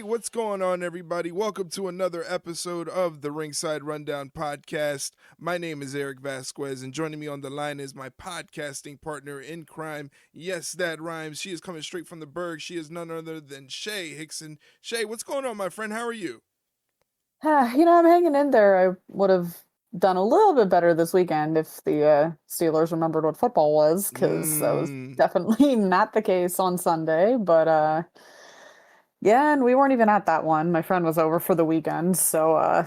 Hey, what's going on, everybody? Welcome to another episode of the Ringside Rundown podcast. My name is Erik Vasquez, and joining me on the line is my podcasting partner in crime. Yes, that rhymes. She is coming straight from the Berg. She is none other than Shay Hickson. Shay, what's going on, my friend? How are you? I'm hanging in there. I would have done a little bit better this weekend if the Steelers remembered what football was, because that was Mmm. definitely not the case on Sunday. But yeah, and we weren't even at that one. My friend was over for the weekend, so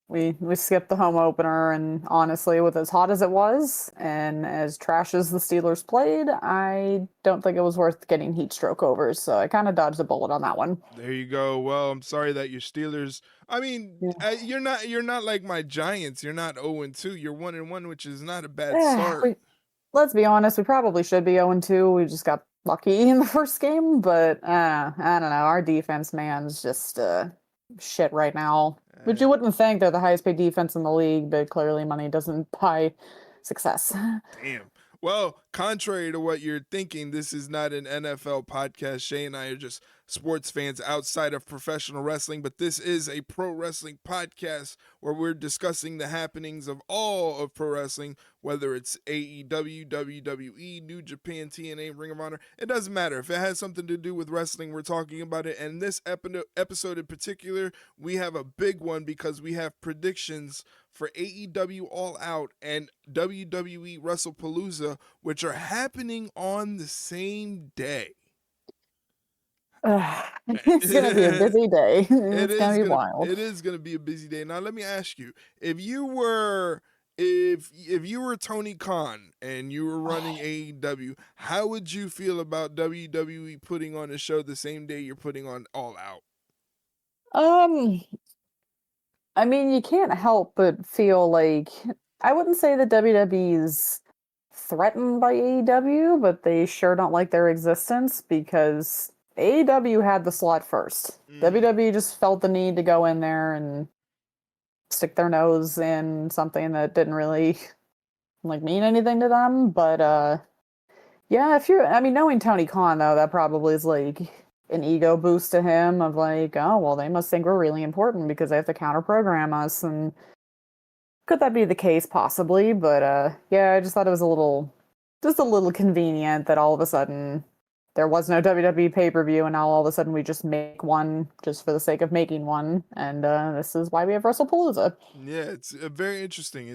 we skipped the home opener. And honestly, with as hot as it was and as trash as the Steelers played, I don't think it was worth getting heat stroke over. So I kind of dodged a bullet on that one. There you go. Well, I'm sorry that your Steelers. I mean, you're not like my Giants. You're not 0-2. You're 1-1, which is not a bad start. We Let's be honest, we probably should be 0-2. We just got lucky in the first game, but I don't know. Our defense, man's just shit right now. Which Uh, you wouldn't think they're the highest paid defense in the league, but clearly money doesn't buy success. Damn. Well, contrary to what you're thinking, this is not an NFL podcast. Shay and I are just sports fans outside of professional wrestling, but this is a pro wrestling podcast where we're discussing the happenings of all of pro wrestling, whether it's AEW, WWE, New Japan, TNA, Ring of Honor. It doesn't matter. If it has something to do with wrestling, we're talking about it. And this episode in particular, we have a big one because we have predictions for AEW All Out and WWE Wrestlepalooza, which are happening on the same day. It's gonna be a busy day. It It's gonna is be gonna wild. it is gonna be a busy day. Now let me ask you, if you were Tony Khan and you were running AEW, how would you feel about WWE putting on a show the same day you're putting on All Out? Um, I mean, you can't help but feel like I wouldn't say that WWE's threatened by AEW, but they sure don't like their existence because AEW had the slot first. Mm. WWE just felt the need to go in there and stick their nose in something that didn't really like mean anything to them. But yeah, if you're, I mean, knowing Tony Khan though, that probably is like an ego boost to him of like, oh well, they must think we're really important because they have to counter program us. And could that be the case? Possibly, but yeah, I just thought it was just a little convenient that all of a sudden there was no WWE pay-per-view, and now all of a sudden we just make one just for the sake of making one, and this is why we have Wrestlepalooza. Yeah, it's very interesting.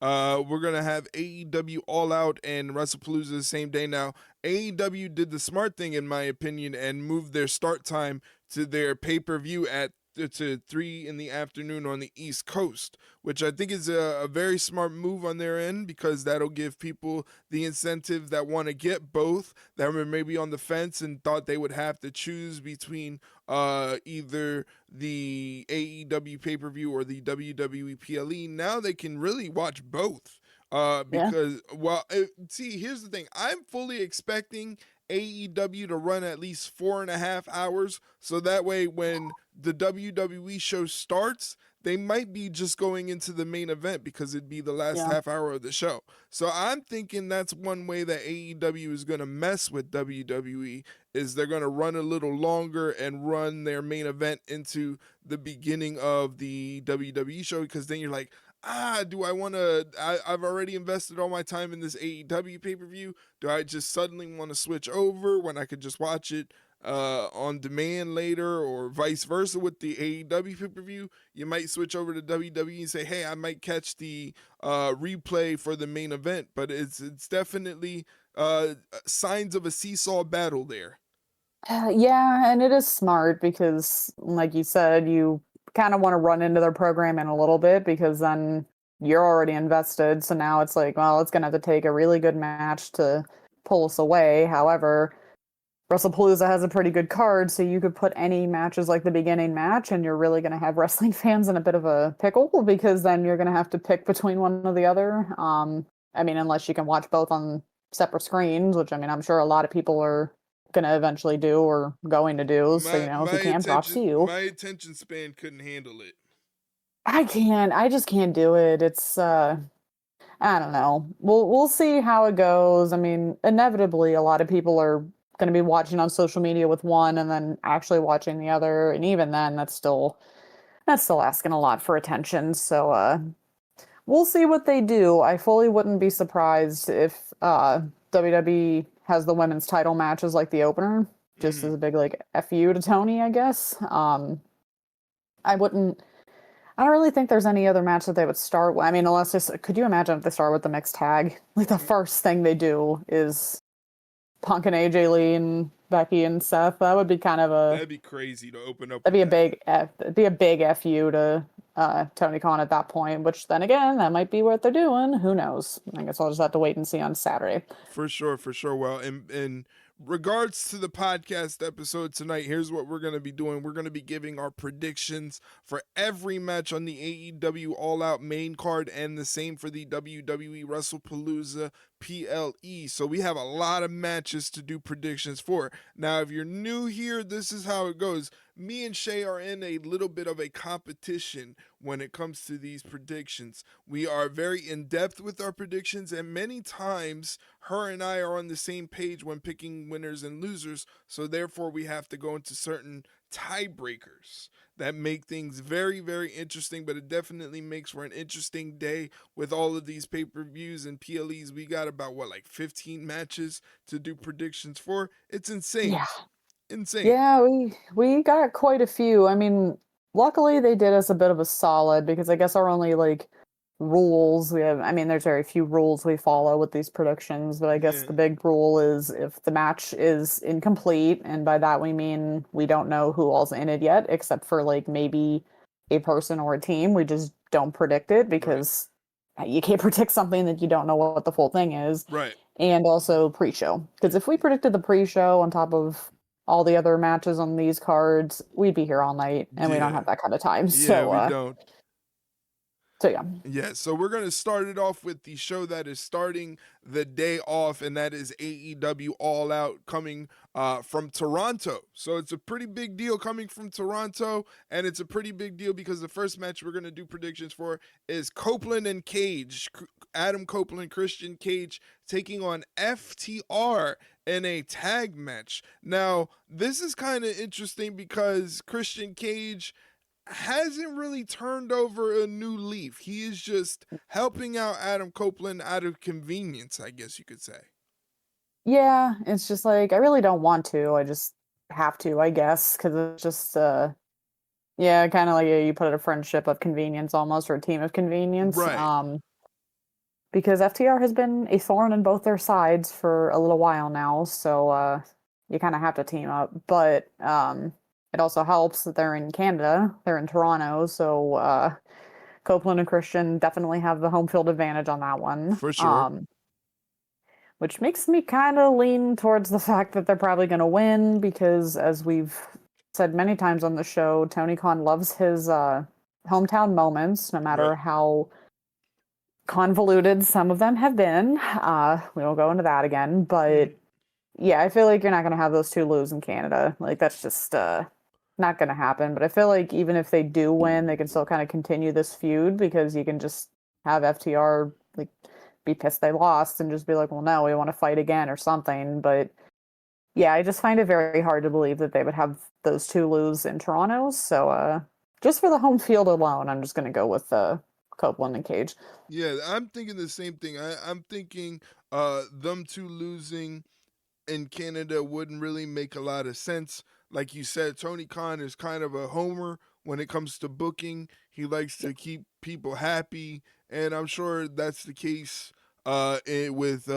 We're gonna have AEW All Out and WrestlePalooza the same day. Now, AEW did the smart thing, in my opinion, and moved their start time to their pay per view at to 3 in the afternoon on the East Coast, which I think is a very smart move on their end because that'll give people the incentive that want to get both, that were maybe on the fence and thought they would have to choose between either the AEW pay per view or the WWE PLE. Now they can really watch both. Yeah, Because see, here's the thing. I'm fully expecting AEW to run at least 4.5 hours, so that way when the WWE show starts, they might be just going into the main event because it'd be the last yeah. half hour of the show. So I'm thinking that's one way that AEW is going to mess with WWE, is they're going to run a little longer and run their main event into the beginning of the WWE show, because then you're like, do I want to? I've already invested all my time in this AEW pay per view. Do I just suddenly want to switch over when I could just watch it on demand later, or vice versa with the AEW pay per view? You might switch over to WWE and say, hey, I might catch the replay for the main event, but it's definitely signs of a seesaw battle there. Yeah, and it is smart because, like you said, you kind of want to run into their program in a little bit because then you're already invested. So now it's like, well, it's going to have to take a really good match to pull us away. However, WrestlePalooza has a pretty good card, so you could put any matches like the beginning match, and you're really going to have wrestling fans in a bit of a pickle because then you're going to have to pick between one or the other. I mean, unless you can watch both on separate screens, which I mean, I'm sure a lot of people are going to eventually do or going to do. So, My if my you can, props to attention you. my attention span couldn't handle it. I can't. I just can't do it. It's I don't know. We'll see how it goes. I mean, inevitably a lot of people are going to be watching on social media with one and then actually watching the other, and even then, that's still asking a lot for attention. So we'll see what they do. I fully wouldn't be surprised if WWE has the women's title match as like the opener, just as a big like FU to Tony, I guess. I wouldn't. I don't really think there's any other match that they would start with. I mean, unless this, could you imagine if they start with the mixed tag? Like the first thing they do is Punk and AJ Lee and Becky and Seth. That would be kind of That'd be crazy to open up. that'd be a big it'd be a big FU to Tony Khan at that point. Which then again, that might be what they're doing. Who knows? I guess I'll just have to wait and see on Saturday. For sure, for sure. Well, in regards to the podcast episode tonight, here's what we're going to be doing. We're going to be giving our predictions for every match on the AEW All Out main card, and the same for the WWE Wrestlepalooza PLE. So we have a lot of matches to do predictions for. Now, if you're new here, this is how it goes. Me and Shay are in a little bit of a competition when it comes to these predictions. We are very in depth with our predictions, and many times her and I are on the same page when picking winners and losers, so therefore we have to go into certain tiebreakers that make things very, very interesting, but it definitely makes for an interesting day with all of these pay-per-views and PLEs. We got about, like 15 matches to do predictions for. It's insane. Yeah. Insane. Yeah, we got quite a few. I mean, luckily they did us a bit of a solid because I guess our only like rules we have, I mean, there's very few rules we follow with these predictions, but I guess the big rule is if the match is incomplete, and by that we mean we don't know who all's in it yet, except for like maybe a person or a team, we just don't predict it because you can't predict something that you don't know what the full thing is. Right. And also pre-show, because if we predicted the pre-show on top of all the other matches on these cards, we'd be here all night, and we don't have that kind of time. Yeah, we don't. So yeah. Yeah, so we're going to start it off with the show that is starting the day off, and that is AEW All Out coming from Toronto. So it's a pretty big deal coming from Toronto, and it's a pretty big deal because the first match we're going to do predictions for is Copeland and Cage. Adam Copeland, Christian Cage taking on FTR in a tag match. Now, this is kind of interesting because Christian Cage hasn't really turned over a new leaf. He is just helping out Adam Copeland out of convenience, I guess you could say. Yeah, it's just like, I really don't want to. I just have to, I guess, because it's just, yeah, kind of like you put it, a friendship of convenience almost, or a team of convenience. Right. Because FTR has been a thorn in both their sides for a little while now, so you kind of have to team up. But it also helps that they're in Canada, they're in Toronto, so Copeland and Christian definitely have the home field advantage on that one. For sure. Which makes me kind of lean towards the fact that they're probably going to win, because as we've said many times on the show, Tony Khan loves his hometown moments, no matter how convoluted some of them have been. We won't go into that again, but yeah, I feel like you're not going to have those two lose in Canada. Like, that's just not going to happen. But I feel like even if they do win, they can still kind of continue this feud, because you can just have FTR like be pissed they lost and just be like, well, no, we want to fight again or something. But yeah, I just find it very hard to believe that they would have those two lose in Toronto. So just for the home field alone, I'm just going to go with Copeland and Cage. Yeah, I'm thinking the same thing. I'm thinking them two losing in Canada wouldn't really make a lot of sense. Like you said, Tony Khan is kind of a homer when it comes to booking. He likes to keep people happy, and I'm sure that's the case with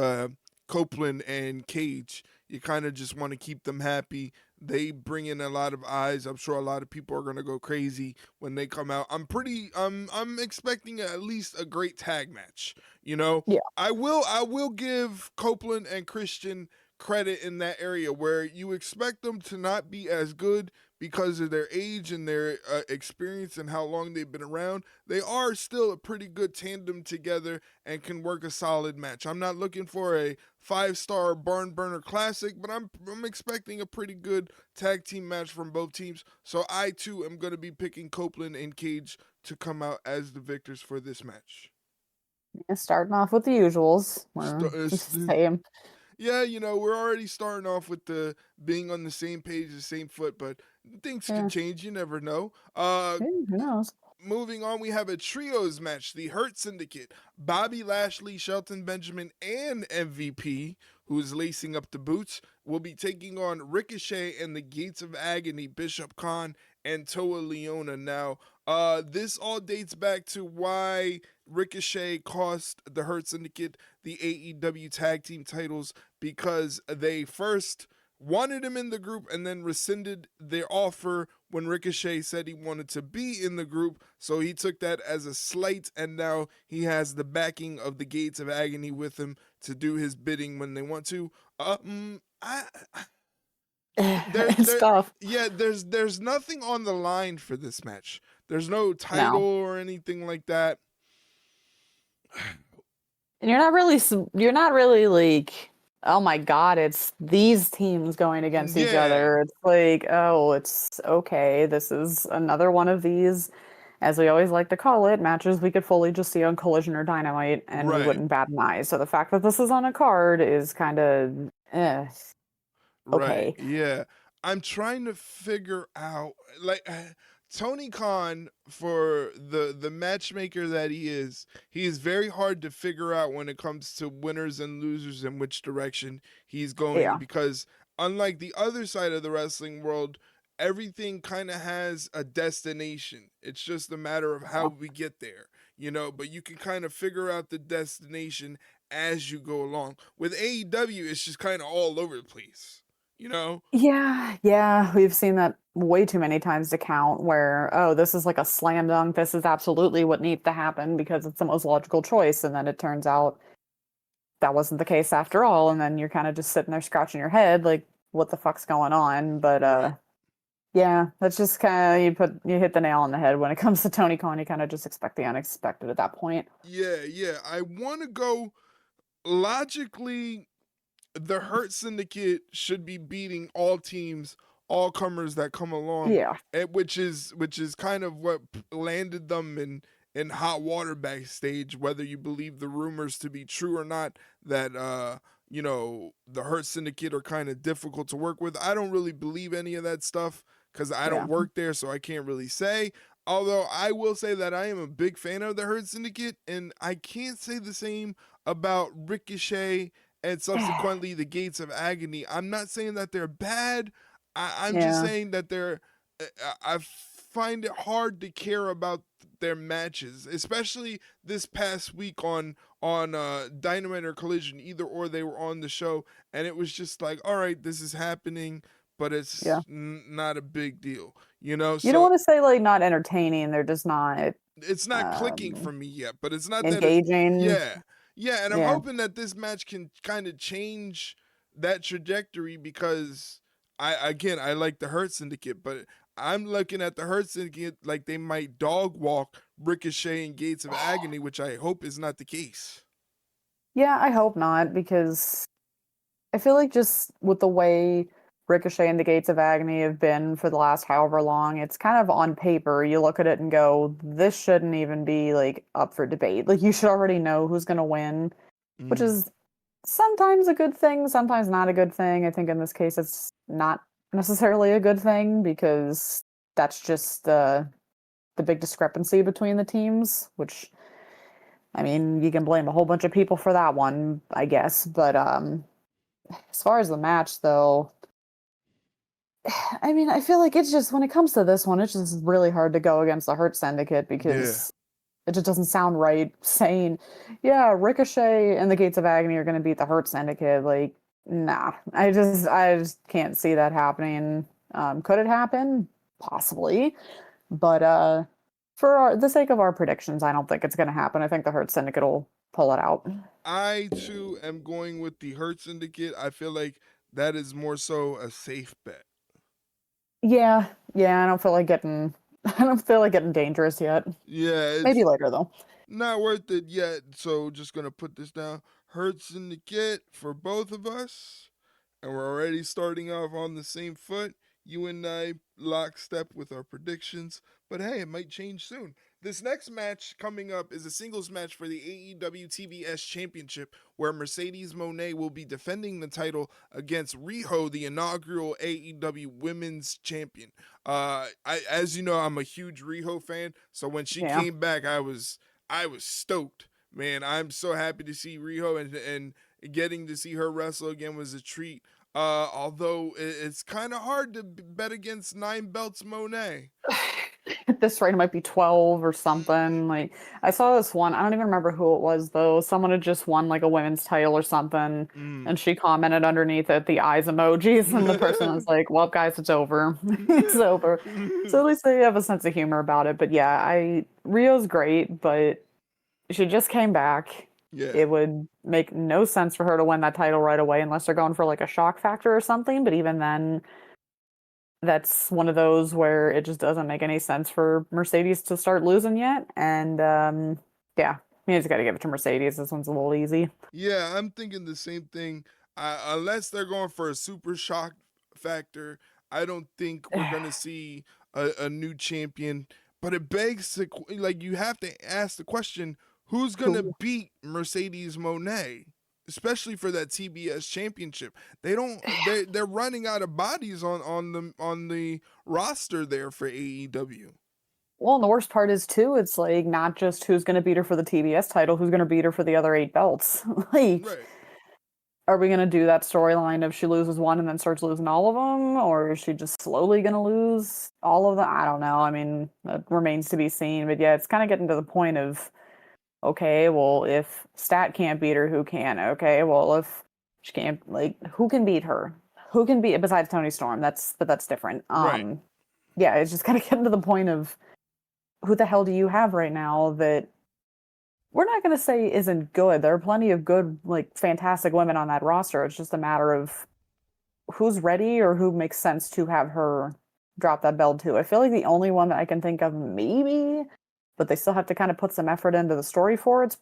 Copeland and Cage. You kind of just want to keep them happy. They bring in a lot of eyes. I'm sure a lot of people are gonna go crazy when they come out. I'm expecting at least a great tag match. You know, Yeah. I will give Copeland and Christian credit in that area where you expect them to not be as good because of their age and their experience and how long they've been around. They are still a pretty good tandem together and can work a solid match. I'm not looking for a 5-star barn burner classic, but I'm expecting a pretty good tag team match from both teams. So I too am going to be picking Copeland and Cage to come out as the victors for this match. Starting off with the usuals. Same. Yeah, we're already starting off with the being on the same page, the same foot, but things could Yeah, change. You never know. who knows? Moving on, we have a trios match. The Hurt Syndicate, Bobby Lashley, Shelton Benjamin, and MVP, who is lacing up the boots, will be taking on Ricochet and the Gates of Agony, Bishop Khan and Toa Leona. Now, this all dates back to why Ricochet cost the Hurt Syndicate the AEW tag team titles, because they first wanted him in the group and then rescinded their offer when Ricochet said he wanted to be in the group. So he took that as a slight, and now he has the backing of the Gates of Agony with him to do his bidding when they want to. I there It's there tough. yeah, there's nothing on the line for this match. There's no title No. or anything like that. And you're not really like, oh my god, it's these teams going against each Yeah, other. It's like, oh, it's okay. This is another one of these, as we always like to call it, matches we could fully just see on Collision or Dynamite and we right. wouldn't bat an eye. So the fact that this is on a card is kind of Right. okay. Yeah. I'm trying to figure out, like, Tony Khan, for the matchmaker that he is very hard to figure out when it comes to winners and losers and which direction he's going, Yeah. because unlike the other side of the wrestling world, everything kind of has a destination. It's just a matter of how Yeah. we get there, but you can kind of figure out the destination as you go along. With AEW, it's just kind of all over the place, you know? Yeah, we've seen that way too many times to count where, oh, this is like a slam dunk. This is absolutely what needs to happen because it's the most logical choice. And then it turns out that wasn't the case after all. And then you're kind of just sitting there scratching your head, like, what the fuck's going on? But Right. yeah, that's just kind of you hit the nail on the head when it comes to Tony Khan. You kind of just expect the unexpected at that point. Yeah, yeah. I want to go logically. The Hurt Syndicate should be beating all teams, all comers that come along, Yeah, which is kind of what landed them in hot water backstage. Whether you believe the rumors to be true or not, that the Hurt Syndicate are kind of difficult to work with. I don't really believe any of that stuff because I don't yeah, work there, so I can't really say. Although I will say that I am a big fan of the Hurt Syndicate, and I can't say the same about Ricochet and subsequently the Gates of Agony. I'm not saying that they're bad. I'm just yeah, saying that they're. I find it hard to care about their matches, especially this past week on Dynamite or Collision. Either or, they were on the show, and it was just like, all right, this is happening, but yeah. it's not a big deal, You don't So want to say like not entertaining. They're just not it's not clicking for um, me yet, but it's not that it's engaging. yeah. Yeah, and I'm Yeah. hoping that this match can kind of change that trajectory, because I like the Hurt Syndicate, but I'm looking at the Hurt Syndicate like they might dog walk Ricochet and Gates of Agony, which I hope is not the case. Yeah, I hope not because I feel like just with the way Ricochet and the Gates of Agony have been for the last however long, it's kind of on paper. You look at it and go, this shouldn't even be like up for debate. Like you should already know who's going to win, which Mm, is sometimes a good thing, sometimes not a good thing. I think in this case it's not necessarily a good thing because that's just the big discrepancy between the teams, which I mean, you can blame a whole bunch of people for that one, I guess, but as far as the match, though, I mean, I feel like it's just when it comes to this one, it's just really hard to go against the Hurt Syndicate yeah. because it just doesn't sound right saying, yeah, Ricochet and the Gates of Agony are going to beat the Hurt Syndicate. Like, nah, I just can't see that happening. Could it happen? Possibly, but for the sake of our predictions, I don't think it's going to happen. I think the Hurt Syndicate will pull it out. I too am going with the Hurt Syndicate. I feel like that is more so a safe bet. Yeah, I don't feel like getting I don't feel like getting dangerous yet. Yeah, Maybe it's later though. not worth it yet. So just gonna put this down. Hurt Syndicate for both of us. And we're already starting off on the same foot. You and I lockstep with our predictions, but hey, it might change soon. This next match coming up is a singles match for the AEW TBS Championship, where Mercedes Moné will be defending the title against Riho, the inaugural AEW Women's Champion. As you know, I'm a huge Riho fan, so when she Yeah. came back, I was stoked, man. I'm so happy to see Riho, and getting to see her wrestle again was a treat. Although it's kind of hard to bet against 9 belts Monet. At this rate, it might be 12 or something. Like, I saw this one. I don't even remember who it was, though. Someone had just won, like, a women's title or something. Mm. And she commented underneath it the eyes emojis. And the person was like, well, guys, it's over. It's over. So at least they have a sense of humor about it. But yeah, Rio's great, but she just came back. Yeah. It would make no sense for her to win that title right away unless they're going for, like, a shock factor or something. But even then, that's one of those where it just doesn't make any sense for Mercedes to start losing yet. And yeah, you just got to give it to Mercedes. This one's a little easy. Yeah, I'm thinking the same thing. Unless they're going for a super shock factor, I don't think we're gonna see a new champion. But it begs to like you have to ask the question: who's gonna Who? beat Mercedes Moné, especially for that TBS championship? They don't. They're running out of bodies on the roster there for AEW. Well, and the worst part is too, it's like not just who's going to beat her for the TBS title, who's going to beat her for the other 8 belts. Like, Right. are we going to do that storyline of she loses one and then starts losing all of them, or is she just slowly going to lose all of them? I don't know. I mean, that remains to be seen. But yeah, it's kind of getting to the point of, okay, well, if Stat can't beat her, who can? Okay, well, if she can't, like, who can beat her? Who can beat besides Tony Storm? That's different. Right. Yeah, it's just kind of getting to the point of who the hell do you have right now that we're not going to say isn't good. There are plenty of good, like, fantastic women on that roster. It's just a matter of who's ready or who makes sense to have her drop that belt to. I feel like the only one that I can think of, maybe, but they still have to kind of put some effort into the story for it's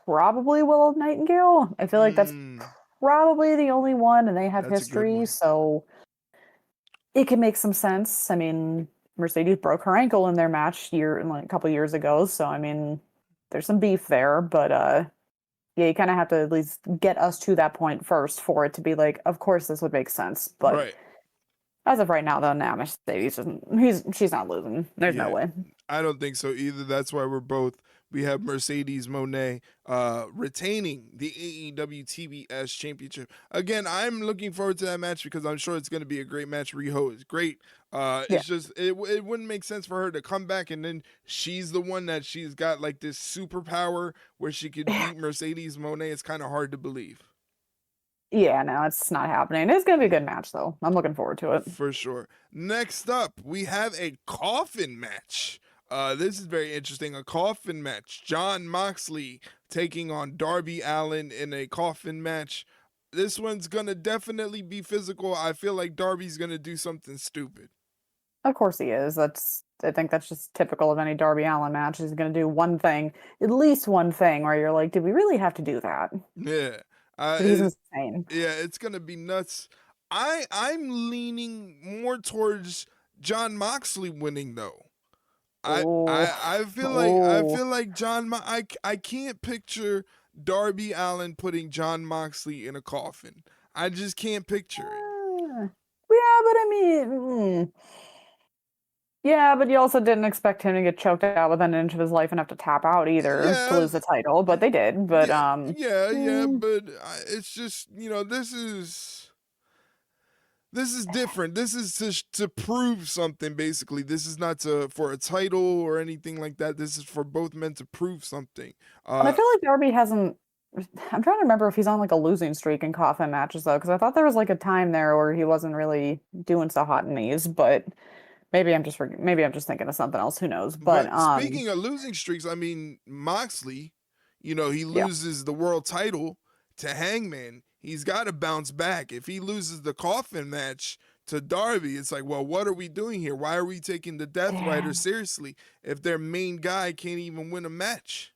probably Willow Nightingale. I feel like that's Mm, probably the only one, and they have that's a good history, one. so it can make some sense. I mean, Mercedes broke her ankle in their match like a couple years ago, so I mean, there's some beef there, but yeah, you kind of have to at least get us to that point first for it to be like, of course this would make sense. But Right. as of right now, though, now Mercedes isn't. She's not losing. There's no Yeah. way. I don't think so either. That's why we have Mercedes Moné retaining the AEW TBS championship. Again, I'm looking forward to that match because I'm sure it's going to be a great match. Riho is great. Yeah. It's just it wouldn't make sense for her to come back and then she's the one that she's got like this superpower where she could beat Mercedes Moné. It's kind of hard to believe. Yeah, no, it's not happening. It's gonna be a good match, though. I'm looking forward to it. For sure. Next up, we have a coffin match. This is very interesting. A coffin match. John Moxley taking on Darby Allin in a coffin match. This one's gonna definitely be physical. I feel like Darby's gonna do something stupid. Of course he is. I think that's just typical of any Darby Allin match. He's gonna do one thing, at least one thing, where you're like, did we really have to do that? Yeah. But he's insane. Yeah, it's gonna be nuts. I'm leaning more towards John Moxley winning though. Oh, I feel oh. like I can't picture Darby Allin putting John Moxley in a coffin. I just can't picture it. Yeah, but I mean, yeah, but you also didn't expect him to get choked out within an inch of his life and have to tap out either to Yeah, lose the title, but they did. But yeah, yeah, mm, but it's just this is different. This is to prove something. Basically, this is not for a title or anything like that. This is for both men to prove something. and I Uh, feel like Darby hasn't. I'm trying to remember if he's on like a losing streak in coffin matches though, because I thought there was like a time there where he wasn't really doing so hot in these, but maybe I'm just thinking of something else. Who knows? But But speaking of losing streaks, I mean Moxley, he yeah. loses the world title to Hangman. He's got to bounce back. If he loses the coffin match to Darby, it's like, well, what are we doing here? Why are we taking the Death Yeah. Rider seriously if their main guy can't even win a match?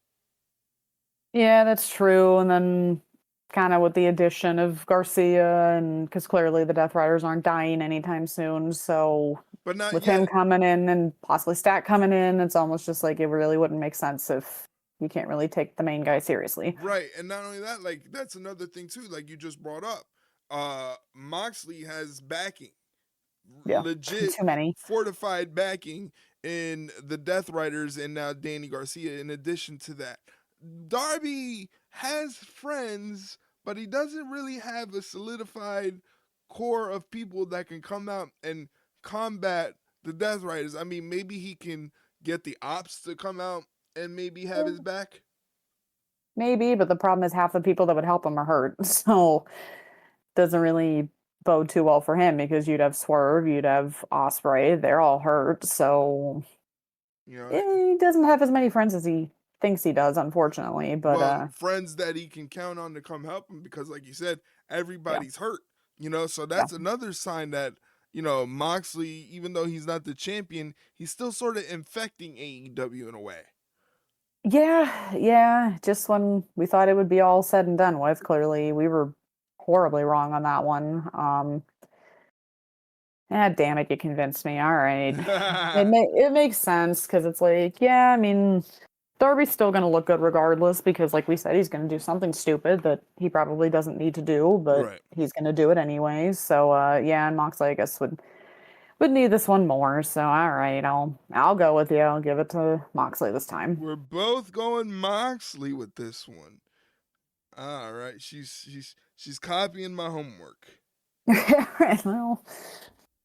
Yeah, that's true. And then kind of with the addition of Garcia, and because clearly the Death Riders aren't dying anytime soon. So But not with him yet. coming in and possibly Stat coming in, it's almost just like it really wouldn't make sense if you can't really take the main guy seriously. Right. And not only that, like that's another thing too, like you just brought up. Moxley has backing. Yeah, Legit too many. fortified backing in the Death Riders and now Danny Garcia in addition to that. Darby has friends, but he doesn't really have a solidified core of people that can come out and combat the Death Riders. I mean, maybe he can get the ops to come out and maybe have his back. Maybe, but the problem is half the people that would help him are hurt. So doesn't really bode too well for him because you'd have Swerve, you'd have Osprey, they're all hurt. So You know, he doesn't have as many friends as he thinks he does, unfortunately. But well, friends that he can count on to come help him because, like you said, yeah, everybody's hurt. You know, so yeah. that's another sign that Moxley, even though he's not the champion, he's still sort of infecting AEW in a way. Yeah, yeah. Just when we thought it would be all said and done with, clearly we were horribly wrong on that one. Damn it, you convinced me. All right. It makes sense because it's like, yeah, I mean, Darby's still gonna look good regardless because like we said, he's gonna do something stupid that he probably doesn't need to do, but Right. he's gonna do it anyways. So yeah, and Moxley I guess would need this one more. So all right, I'll go with you. I'll give it to Moxley this time. We're both going Moxley with this one. All right, she's copying my homework. Well,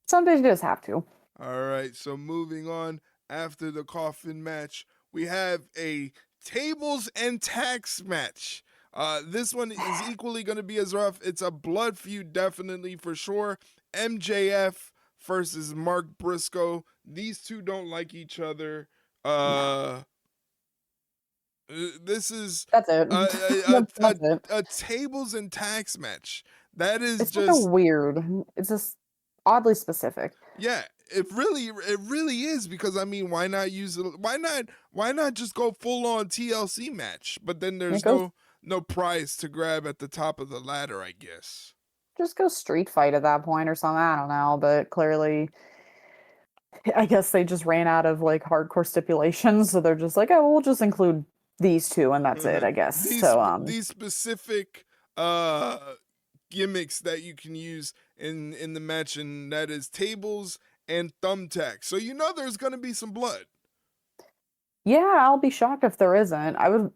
sometimes you just have to. All right, so moving on after the coffin match, we have a tables and tax match. This one is equally going to be as rough. It's a blood feud, definitely for sure. MJF versus Mark Briscoe. These two don't like each other. Uh, this is That's it. a, That's it. a tables and tax match. That is It's such a just weird. It's just oddly specific. yeah, it really is because I mean, why not use it? Why not just go full on TLC match? But then It there's goes no prize to grab at the top of the ladder, I guess. just go street fight at that point or something. I don't know, but clearly, I guess they just ran out of like hardcore stipulations, so they're just like, oh, we'll just include these two, and that's it, I guess. So These specific uh gimmicks that you can use in the match, and that is tables and thumbtacks. So there's gonna be some blood. yeah, I'll be shocked if there isn't. I would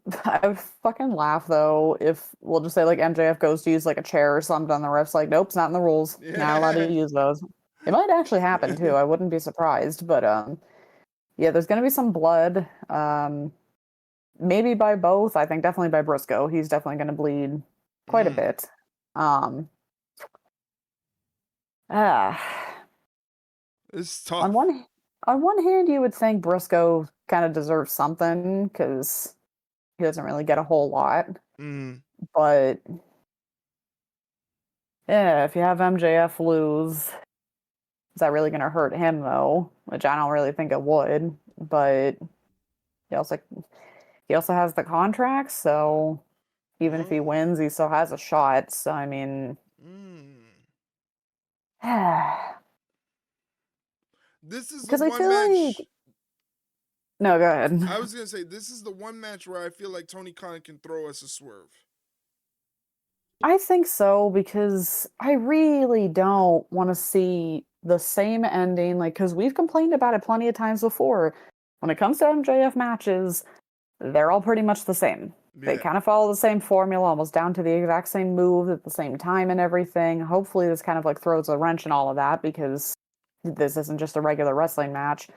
fucking laugh though if we'll just say like MJF goes to use like a chair or something on the refs like, nope, it's not in the rules. Not allowed to Yeah. use those. It might actually happen too. I wouldn't be surprised, but yeah, there's gonna be some blood. Maybe by both. I think definitely by Briscoe. He's definitely gonna bleed quite a Mm, bit. Um ah it's on tough. one hand you would think Briscoe kind of deserves something because he doesn't really get a whole lot. Mm, But yeah, if you have MJF lose, is that really going to hurt him though? Which I don't really think it would. But he also he also has the contract, so even if he oh. wins, he still has a shot. So I mean, Mm. because This is the I one feel like match. no, go ahead. I was gonna say this is the one match where I feel like Tony Khan can throw us a swerve. I think so because I really don't want to see the same ending. Like, because we've complained about it plenty of times before. When it comes to MJF matches, they're all pretty much the same. They Yeah. kind of follow the same formula, almost down to the exact same move at the same time and everything. Hopefully, this kind of like throws a wrench in all of that because this isn't just a regular wrestling match.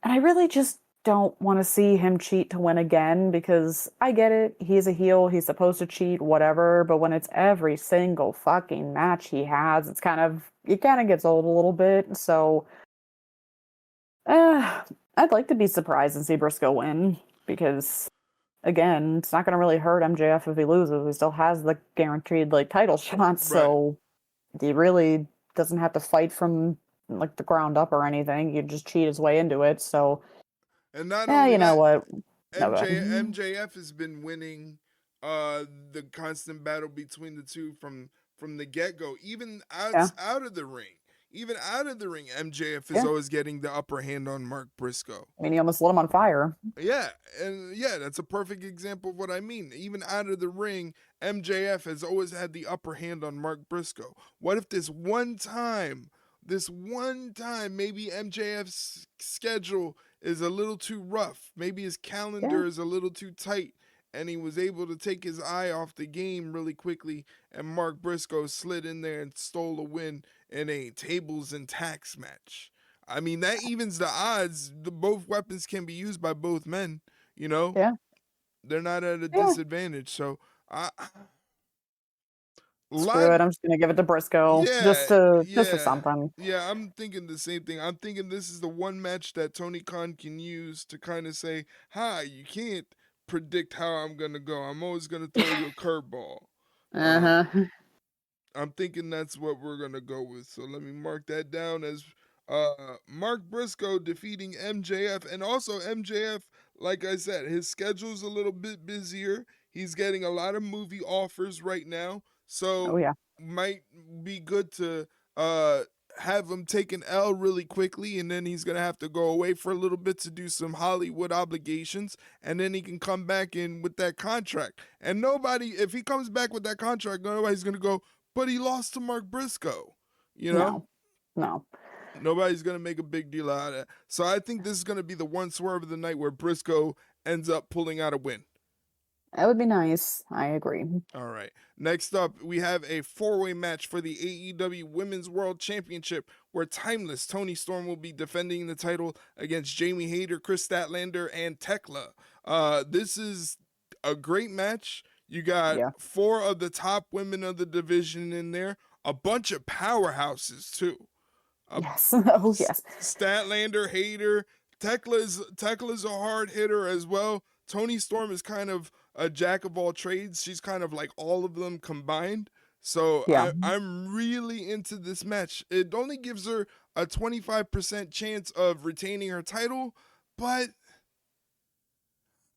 And I really just don't want to see him cheat to win again because I get it. He's a heel. He's supposed to cheat, whatever. But when it's every single fucking match he has, it kind of gets old a little bit. So, I'd like to be surprised and see Briscoe win because, again, it's not going to really hurt MJF if he loses. He still has the guaranteed like title shot. Right. So he really doesn't have to fight from like the ground up or anything. You just cheat his way into it. So And not yeah, only you know that, what? No, go MJ ahead. MJF has been winning the constant battle between the two from the get go, even Yeah, out of the ring. Even out of the ring, MJF is yeah. always getting the upper hand on Mark Briscoe. I mean, he almost lit him on fire. Yeah, and yeah, that's a perfect example of what I mean. Even out of the ring, MJF has always had the upper hand on Mark Briscoe. What if this one time, maybe MJF's schedule is a little too rough, maybe his Yeah, calendar is a little too tight, and he was able to take his eye off the game really quickly, and Mark Briscoe slid in there and stole a win in a tables and tacks match. I mean, that evens the odds. Both weapons can be used by both men. You know, yeah, they're not at a yeah. disadvantage. So, I Screw lot. it. I'm just gonna give it to Briscoe Yeah, just for yeah, something. yeah. I'm thinking the same thing. I'm thinking this is the one match that Tony Khan can use to kind of say, "Hi, you can't predict how I'm gonna go. I'm always gonna throw you a curveball." Uh Um, huh. I'm thinking that's what we're gonna go with. So let me mark that down as Mark Briscoe defeating MJF, and also MJF. Like I said, his schedule's a little bit busier. He's getting a lot of movie offers right now, Oh so yeah. might be good to uh have him take an L really quickly, and then he's gonna have to go away for a little bit to do some Hollywood obligations, and then he can come back in with that contract. And nobody, if he comes back with that contract, nobody's gonna go, but he lost to Mark Briscoe. You know, No, no. nobody's gonna make a big deal out of it. So I think this is gonna be the one swerve of the night where Briscoe ends up pulling out a win. That would be nice. I agree. All right. Next up, we have a four-way match for the AEW Women's World Championship, where Timeless Tony Storm will be defending the title against Jamie Hayter, Chris Statlander, and Tekla. This is a great match. You got Yeah. four of the top women of the division in there, a bunch of powerhouses too. Uh, Yes. Oh yes. Statlander, Hayter, Tekla's a hard hitter as well. Tony Storm is kind of a jack of all trades. She's kind of like all of them combined. So Yeah. I'm really into this match. It only gives her a 25% chance of retaining her title, but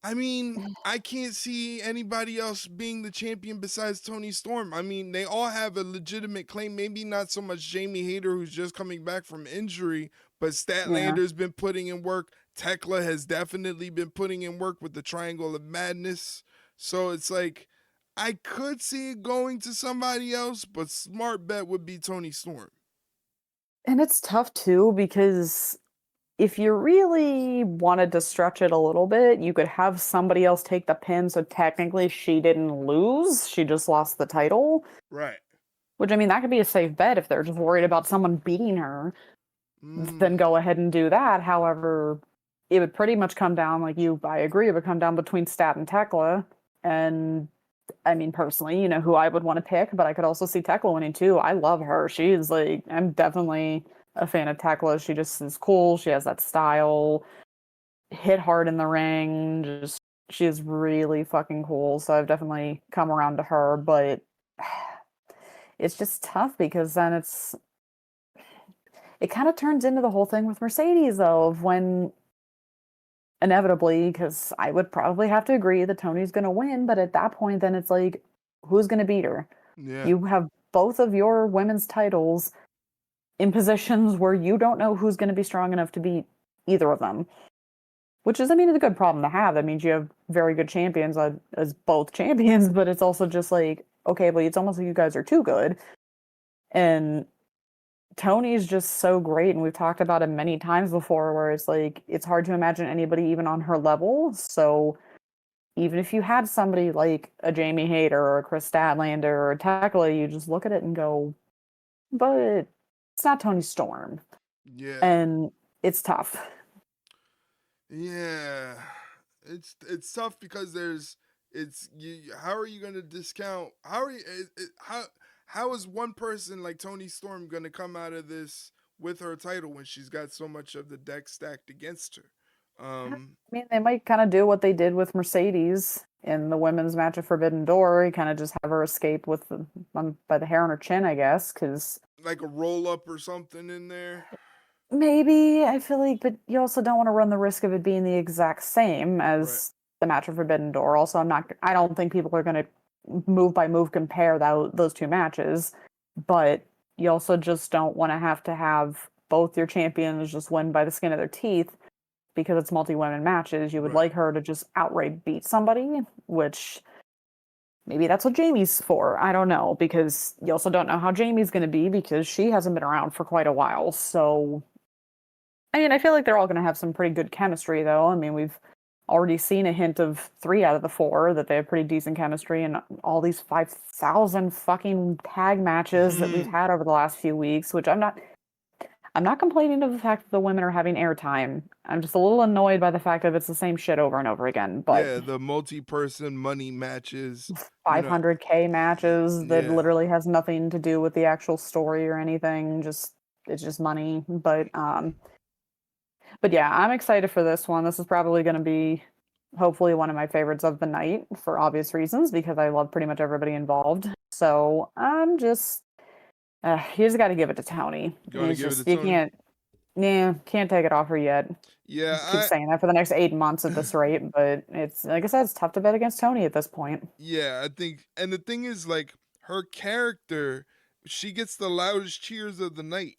I mean, I can't see anybody else being the champion besides Tony Storm. I mean, they all have a legitimate claim. Maybe not so much Jamie Hayter, who's just coming back from injury, but Yeah. Statlander's been putting in work. Tekla has definitely been putting in work with the Triangle of Madness. So it's like, I could see it going to somebody else, but smart bet would be Tony Storm. And it's tough too because if you really wanted to stretch it a little bit, you could have somebody else take the pin so technically she didn't lose, she just lost the title. Right. Which I mean that could be a safe bet if they're just worried about someone beating her, then Mm, go ahead and do that. However, it would pretty much come down I agree, it would come down between Stat and Tekla. And I mean, personally, who I would want to pick, but I could also see Tekla winning too. I love her. She's like, I'm definitely a fan of Tekla. She just is cool. She has that style, hit hard in the ring. Just, she is really fucking cool. So I've definitely come around to her, but it's just tough because then it kind of turns into the whole thing with Mercedes though, of when inevitably, because I would probably have to agree that Tony's going to win, but at that point, then it's like, who's going to beat her? yeah. You have both of your women's titles in positions where you don't know who's going to be strong enough to beat either of them. Which is, I mean, it's a good problem to have. That means you have very good champions as both champions, but it's also just like, okay, but it's almost like you guys are too good. And Tony's just so great, and we've talked about him many times before, where it's like, it's hard to imagine anybody even on her level. So even if you had somebody like a Jamie Hayter or a Chris Statlander or a Tekla, you just look at it and go, but it's not Tony Storm. Yeah. And it's tough. Yeah, it's tough because there's it's you. How are you going to discount? How are you? How is one person like Tony Storm going to come out of this with her title when she's got so much of the deck stacked against her? I Um, mean, they might kind of do what they did with Mercedes in the women's match of Forbidden Door. You kind of just have her escape with by the hair on her chin, I guess, because like a roll up or something in there. maybe I feel like, but you also don't want to run the risk of it being the exact same Right. as. the match of Forbidden Door. Also, I don't think people are going to move by move compare those two matches, but you also just don't want to have both your champions just win by the skin of their teeth because it's multi-women matches. You would Right. like her to just outright beat somebody, which maybe that's what Jamie's for. I don't know, because you also don't know how Jamie's going to be because she hasn't been around for quite a while. So, I mean, I feel like they're all going to have some pretty good chemistry, though. I mean, we've already seen a hint of 3 out of the 4 that they have pretty decent chemistry, and all these 5,000 fucking tag matches that we've had over the last few weeks, which I'm not complaining of the fact that the women are having airtime. I'm just a little annoyed by the fact that it's the same shit over and over again. But Yeah, the multi-person money matches, you know. 500K matches that Yeah. literally has nothing to do with the actual story or anything. Just it's just money. But yeah, I'm excited for this one. This is probably going to be hopefully one of my favorites of the night for obvious reasons because I love pretty much everybody involved. So I'm just you just got to give it to Tony. Gonna It's give it to just you Tony. can't take it off her yet. Yeah, Just keep saying that for the next 8 months at this rate, but it's like I said, it's tough to bet against Tony at this point. yeah, I think, and the thing is, like, her character, she gets the loudest cheers of the night,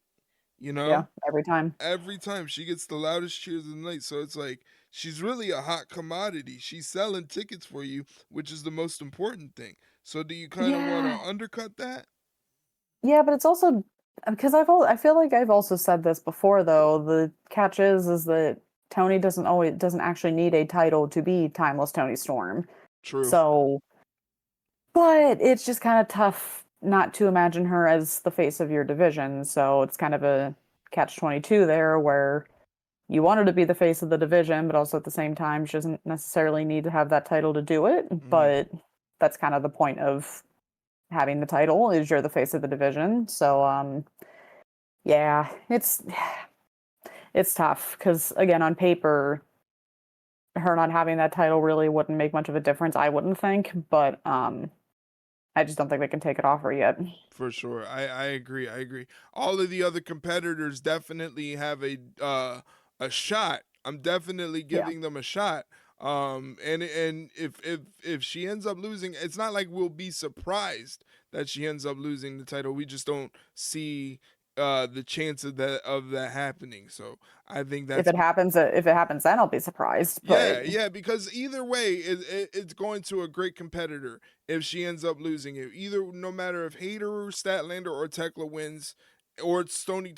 you Yeah, know? every time. Every time she gets the loudest cheers of the night. So it's like she's really a hot commodity. She's selling tickets for you, which is the most important thing. So do you kind of want to Yeah, undercut that? yeah, but it's also because I feel like I've also said this before though. The catch is that Tony doesn't actually need a title to be Timeless Tony Storm. True. So, but it's just kind of tough not to imagine her as the face of your division. So it's kind of a catch 22 there where you want her to be the face of the division, but also at the same time, she doesn't necessarily need to have that title to do it. Mm. But that's kind of the point of having the title is you're the face of the division. So yeah, it's tough because again, on paper, her not having that title really wouldn't make much of a difference, I wouldn't think, but I just don't think they can take it off her yet. For sure. I agree. I agree. All of the other competitors definitely have a shot. I'm definitely Yeah. giving them a shot. And if she ends up losing, it's not like we'll be surprised that she ends up losing the title. We just don't see the chance of that happening. So I think that's If it happens then I'll be surprised, but yeah, yeah, because either way, it's going to a great competitor if she ends up losing it. Either, no matter if Hayter, Statlander, or Tekla wins, or it's Tony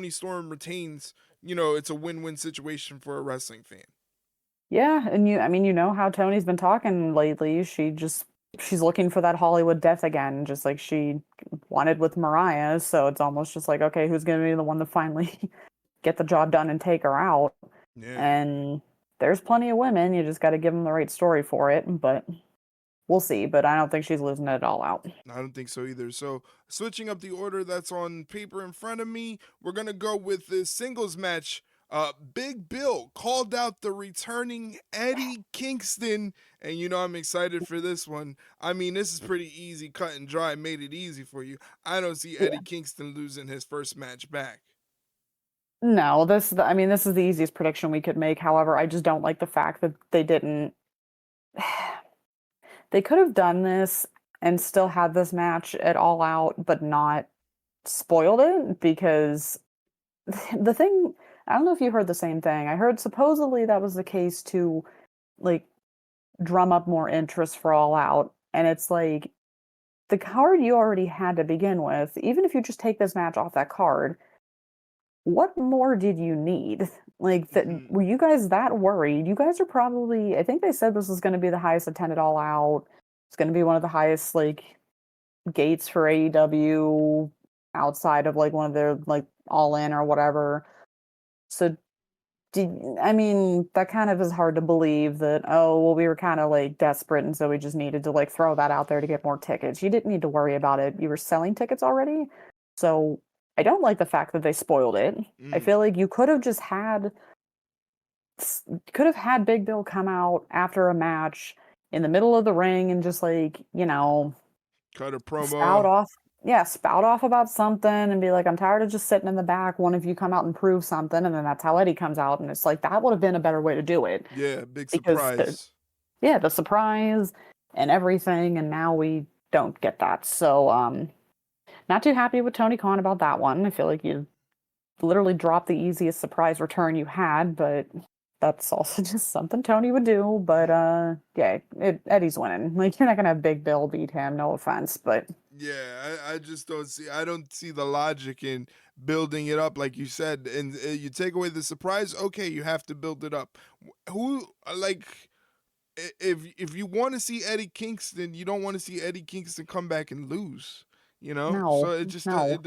Storm retains, it's a win-win situation for a wrestling fan. yeah, and I mean, you know how Tony's been talking lately. She's looking for that Hollywood death again, just like she wanted with Mariah. So it's almost just like, okay, who's going to be the one to finally get the job done and take her out? Yeah, And there's plenty of women. You just got to give them the right story for it. But we'll see. But I don't think she's losing it all out. I don't think so either. So, switching up the order that's on paper in front of me, we're going to go with this singles match. Big Bill called out the returning Eddie Kingston, and I'm excited for this one. I mean, this is pretty easy, cut and dry, made it easy for you. I don't see Yeah. Eddie Kingston losing his first match back. No, I mean, this is the easiest prediction we could make. However, I just don't like the fact that they didn't. They could have done this and still had this match at All Out, but not spoiled it because the thing. I don't know if you heard the same thing. I heard supposedly that was the case to like drum up more interest for All Out, and it's like the card you already had to begin with. Even if you just take this match off that card, what more did you need? Like that Hmm. were you guys that worried? You guys are probably I think they said this was going to be the highest attended All Out. It's going to be one of the highest like gates for AEW outside of like one of their like All In or whatever. So I mean that kind of is hard to believe that oh well we were kind of like desperate and so we just needed to like throw that out there to get more tickets. You didn't need to worry about it. You were selling tickets already. So I don't like the fact that they spoiled it. I Mm. feel like you could have had Big Bill come out after a match in the middle of the ring and just like, Cut a spout promo. off. Yeah, spout off about something and be like, I'm tired of just sitting in the back. One of you come out and prove something. And then that's how Eddie comes out. And it's like, that would have been a better way to do it Yeah, big because surprise. yeah, the surprise and everything, and now we don't get that. So, not too happy with Tony Khan about that one. I feel like you literally dropped the easiest surprise return you had, but that's also just something Tony would do. But yeah, Eddie's winning. Like you're not gonna have Big Bill beat him. No offense, but Yeah, I just I don't see the logic in building it up like you said, and you take away the surprise. Okay, you have to build it up. Who like if you want to see Eddie Kingston, you don't want to see Eddie Kingston come back and lose. You know, so no, no.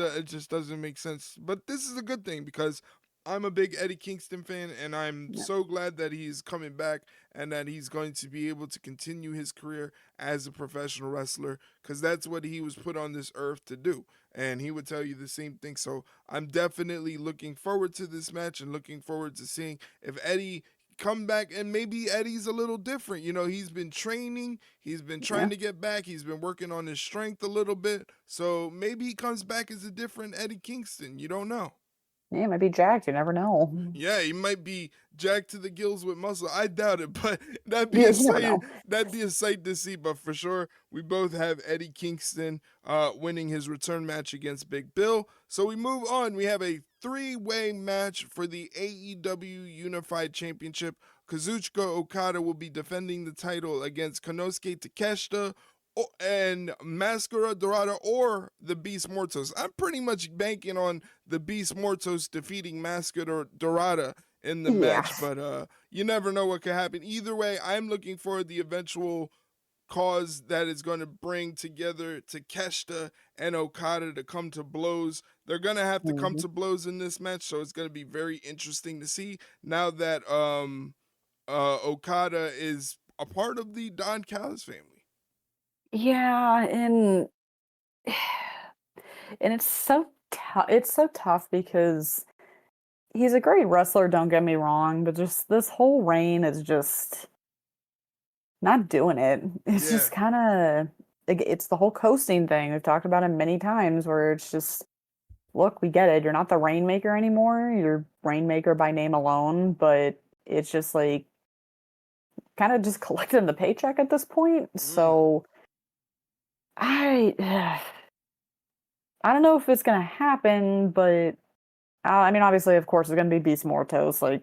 it just doesn't make sense. But this is a good thing because I'm a big Eddie Kingston fan, and I'm Yeah. so glad that he's coming back and that he's going to be able to continue his career as a professional wrestler because that's what he was put on this earth to do. And he would tell you the same thing. So I'm definitely looking forward to this match and looking forward to seeing if Eddie come back, and maybe Eddie's a little different. You know, he's been training, he's been Yeah. trying to get back, he's been working on his strength a little bit. So maybe he comes back as a different Eddie Kingston. You don't know. Yeah, it might be jacked. You never know. Yeah, he might be jacked to the gills with muscle. I doubt it, but that'd be Yeah, a you never sight. know. That'd be a sight to see. But for sure, we both have Eddie Kingston winning his return match against Big Bill. So we move on. We have a three-way match for the AEW Unified Championship. Kazuchika Okada will be defending the title against Konosuke Takeshita and Mascara Dorada or the Beast Mortos. I'm pretty much banking on the Beast Mortos defeating Mascara Dorada in the Yeah. match, but you never know what could happen. Either way, I'm looking for the eventual cause that is going to bring together Takeshita and Okada to come to blows. They're going to have to come Mhm. to blows in this match, so it's going to be very interesting to see now that Okada is a part of the Don Callis family. Yeah, and it's so tough. It's so tough because he's a great wrestler. Don't get me wrong, but just this whole reign is just not doing it. It's Yeah. just kind of it's the whole coasting thing. We've talked about it many times where it's just look, we get it. You're not the rainmaker anymore. You're rainmaker by name alone, but it's just like kind of just collecting the paycheck at this point. Mm. So I I don't know if it's gonna happen, but I mean, obviously, of course, it's gonna be Beast Mortos. Like,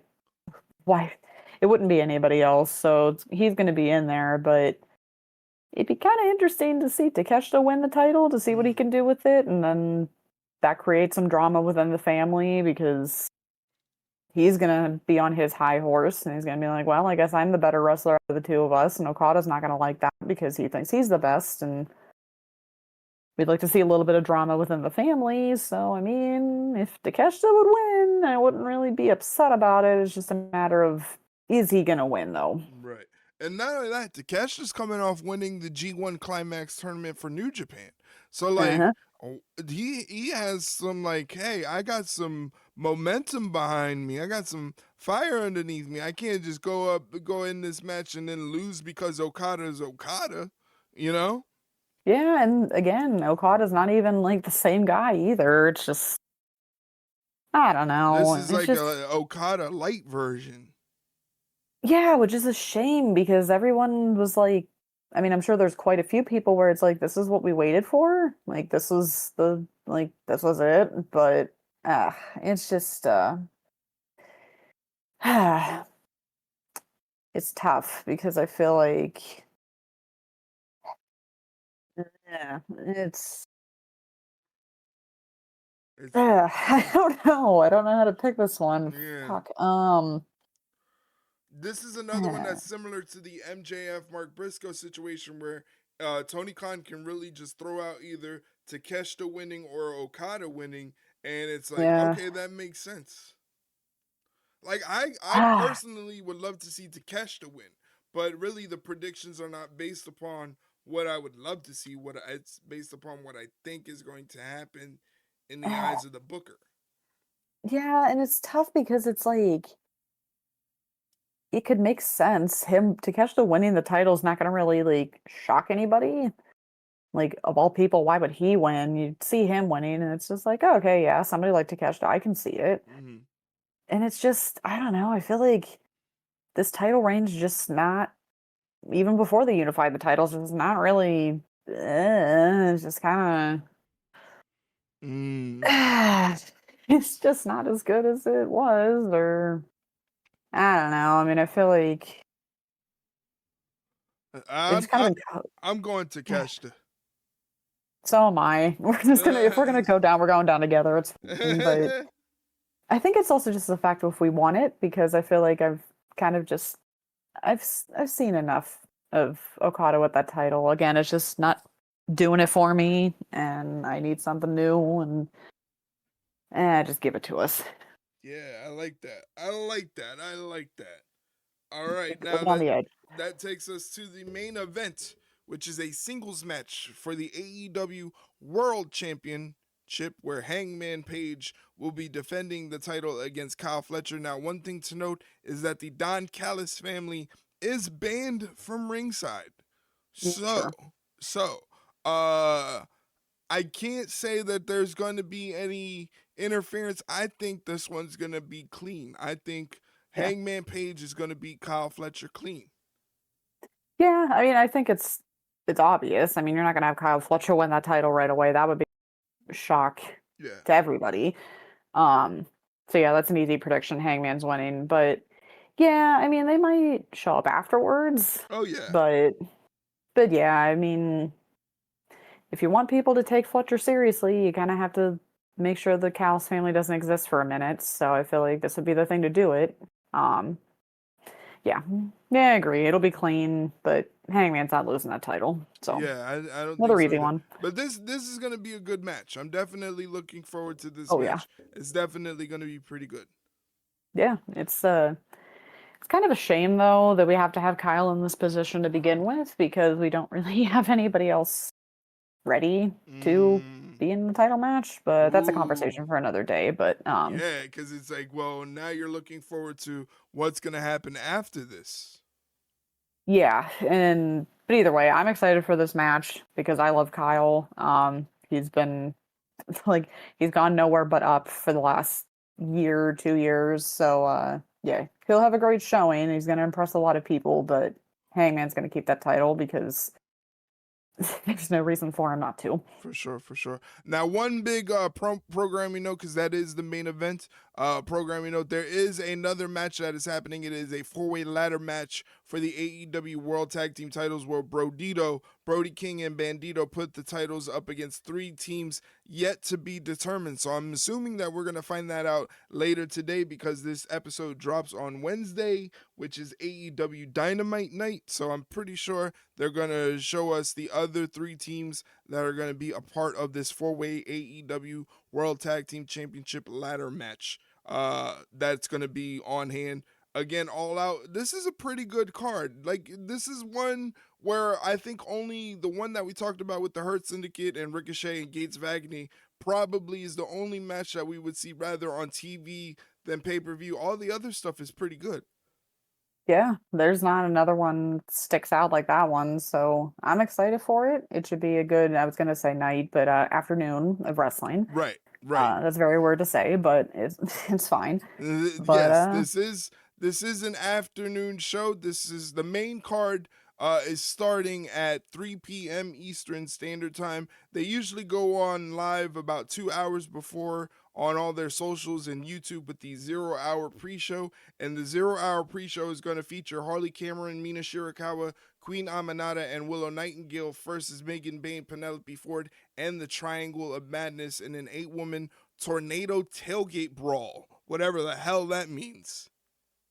why? It wouldn't be anybody else. So he's gonna be in there, but it'd be kind of interesting to see Takeshita win the title to see what he Mm. can do with it, and then that creates some drama within the family because he's gonna be on his high horse and he's gonna be like, "Well, I guess I'm the better wrestler of the two of us," and Okada's not gonna like that because he thinks he's the best, and we'd like to see a little bit of drama within the family. So, I mean, if Takeshita would win, I wouldn't really be upset about it. It's just a matter of is he gonna win though? Right. And not only that, Takesha's coming off winning the G1 Climax tournament for New Japan. So like Uh-huh. he has some like, hey, I got some momentum behind me. I got some fire underneath me. I can't just go in this match and then lose because Okada is Okada, you know? Yeah, and again, Okada's not even like the same guy either. It's just I don't This know. is It's like just a Okada light version. yeah, which is a shame because everyone was like, I mean, I'm sure there's quite a few people where it's like, this is what we waited for. Like, this was this was it. But it's just, it's tough because I feel like, yeah, it's, It's I don't know. I don't know how to pick this one. yeah. Fuck. This is another one that's similar to the MJF Mark Briscoe situation where Tony Khan can really just throw out either Takeshita winning or Okada winning, and it's like, Yeah. okay, that makes sense. Like I Ah, personally would love to see Takeshita win, but really the predictions are not based upon what I would love to see. It's based upon what I think is going to happen in the eyes of the booker. yeah, and it's tough because it's like it could make sense. Him Takeshita winning the title is not going to really like shock anybody. Like of all people, why would he win? You'd see him winning, and it's just like, oh, okay, yeah, somebody like Takeshita, I can see it. Mm-hmm. And it's just, I don't know. I feel like this title range just not. even before they unified the titles, it's not really. It's just kind Mm. of. It's just not as good as it was, or I don't know. I mean, I feel like it's I'm kind I, of. I'm going to Kashta. So am I. We're just gonna if we're gonna go down, we're going down together. It's fine. But I think it's also just the fact if we want it because I feel like I've kind of just I've seen enough of Okada with that title. Again, it's just not doing it for me, and I need something new. And just give it to us. Yeah, I like that. I like that. I like that. All right, Leave now it on that the edge. that takes us to the main event, which is a singles match for the AEW World Championship, where Hangman Page will be defending the title against Kyle Fletcher. Now, one thing to note is that the Don Callis family is banned from ringside. So, Sure. so, uh, I can't say that there's going to be any interference. I think this one's going to be clean. I think Yeah. Hangman Page is going to beat Kyle Fletcher clean. Yeah. I mean, I think it's obvious. I mean, you're not gonna have Kyle Fletcher win that title right away. That would be a shock Yeah. to everybody. Um. So yeah, that's an easy prediction. Hangman's winning, but yeah, I mean, they might show up afterwards, Oh yeah. but yeah, I mean, if you want people to take Fletcher seriously, you kind of have to make sure the Callis family doesn't exist for a minute. So I feel like this would be the thing to do it. Um, yeah, yeah, I agree. It'll be clean, but Hangman's not losing that title. So Yeah, I don't think another so easy either. one. But this is going to be a good match. I'm definitely looking forward to this Oh yeah, match. It's definitely going to be pretty good. yeah. It's kind of a shame though that we have to have Kyle in this position to begin with because we don't really have anybody else ready to Mm. be in the title match. But that's a Ooh. conversation for another day. But Yeah, because it's like, well, now you're looking forward to what's going to happen after this. yeah, and but either way, I'm excited for this match because I love Kyle. He's been like he's gone nowhere but up for the last year, 2 years. So yeah, he'll have a great showing. He's gonna impress a lot of people, but Hangman's gonna keep that title because there's no reason for him not to. For sure, for sure. Now, one big programming note, because that is the main event. Programming note: there is another match that is happening. It is a four-way ladder match for the AEW World Tag Team titles, where Brody King, and Bandito put the titles up against three teams yet to be determined. So I'm assuming that we're gonna find that out later today because this episode drops on Wednesday, which is AEW Dynamite night. So I'm pretty sure they're gonna show us the other three teams that are going to be a part of this four-way AEW World Tag Team Championship ladder match. That's going to be on hand again, all out. This is a pretty good card. Like, this is one where I think only the one that we talked about with the Hurt Syndicate and Ricochet and Gates of Agony probably is the only match that we would see rather on TV than pay-per-view. All the other stuff is pretty good. Yeah, there's not another one that sticks out like that one, so I'm excited for it. It should be a good, I was gonna say night, but afternoon of wrestling. Right, right. That's very weird to say, but it's it's fine. But Yes, this is an afternoon show. This is the main card. Is starting at 3 p.m. Eastern Standard Time. They usually go on live about 2 hours before on all their socials and YouTube with the 0 hour pre-show. And the 0 hour pre-show is going to feature Harley Cameron, Mina Shirakawa, Queen Aminata, and Willow Nightingale versus Megan Bayne, Penelope Ford, and the Triangle of Madness in an 8-woman tornado tailgate brawl, whatever the hell that means.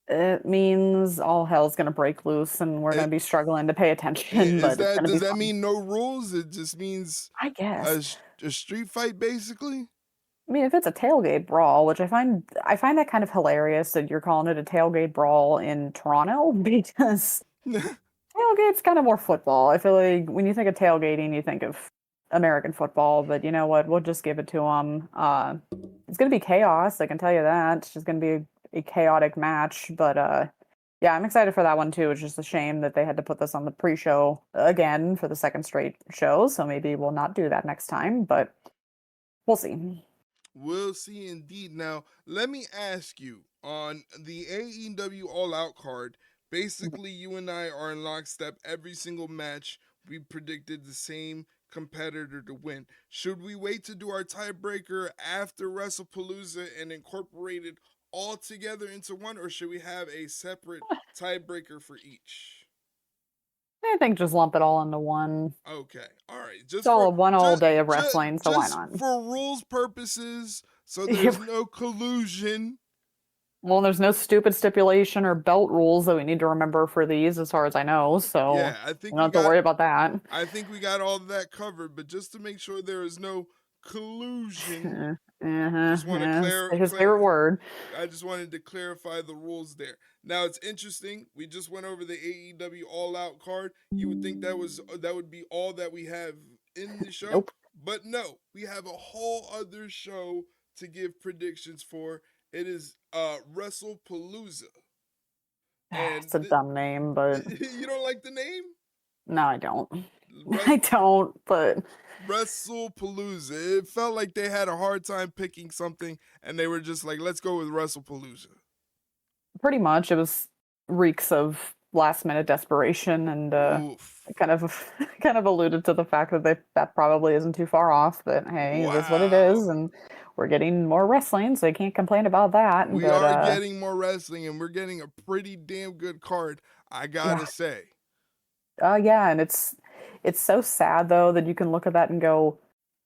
it means all hell's gonna break loose and we're gonna It, be struggling to pay attention, is but it's that gonna does be that fun. mean no rules? It just means I guess. a street fight, basically. I mean, if it's a tailgate brawl, which I find that kind of hilarious that you're calling it a tailgate brawl in Toronto because tailgate's kind of more football. I feel like when you think of tailgating, you think of American football, but you know what? We'll just give it to them. It's gonna be chaos, I can tell you that. It's just gonna be a chaotic match, but yeah, I'm excited for that one too. It's just a shame that they had to put this on the pre-show again for the second straight show, so maybe we'll not do that next time, but we'll see. We'll see indeed. Now, let me ask you on the AEW All Out card. basically you and I are in lockstep. Every single match we predicted the same competitor to win. Should we wait to do our tiebreaker after Wrestlepalooza and incorporate it all together into one, or should we have a separate tiebreaker for each? I think just lump it all into one. Okay, all right. It's all one all day of wrestling, so why Just not? for rules purposes, so there's Yep. no collusion. Well, there's no stupid stipulation or belt rules that we need to remember for these, as far as I know, so Yeah, I we think don't we have to got worry about that. I think we got all of that covered, but just to make sure there is no collusion, just want to His favorite word. I just wanted to clarify the rules there. Now it's interesting. We just went over the AEW All Out card. You would think that would be all that we have in the show, Nope. but no, we have a whole other show to give predictions for. It is Wrestlepalooza, It's a and dumb name, but you don't like the name? no, I don't. Res- I don't, but Wrestlepalooza. It felt like they had a hard time picking something, and they were just like, "Let's go with Wrestlepalooza." pretty much it was reeks of last minute desperation and Oof! kind of kind of alluded to the fact that that probably isn't too far off, but hey, it is what it Wow! is, and we're getting more wrestling, so I can't complain about that. We But are getting more wrestling, and we're getting a pretty damn good card. I yeah, gotta say. yeah, and it's so sad though that you can look at that and go,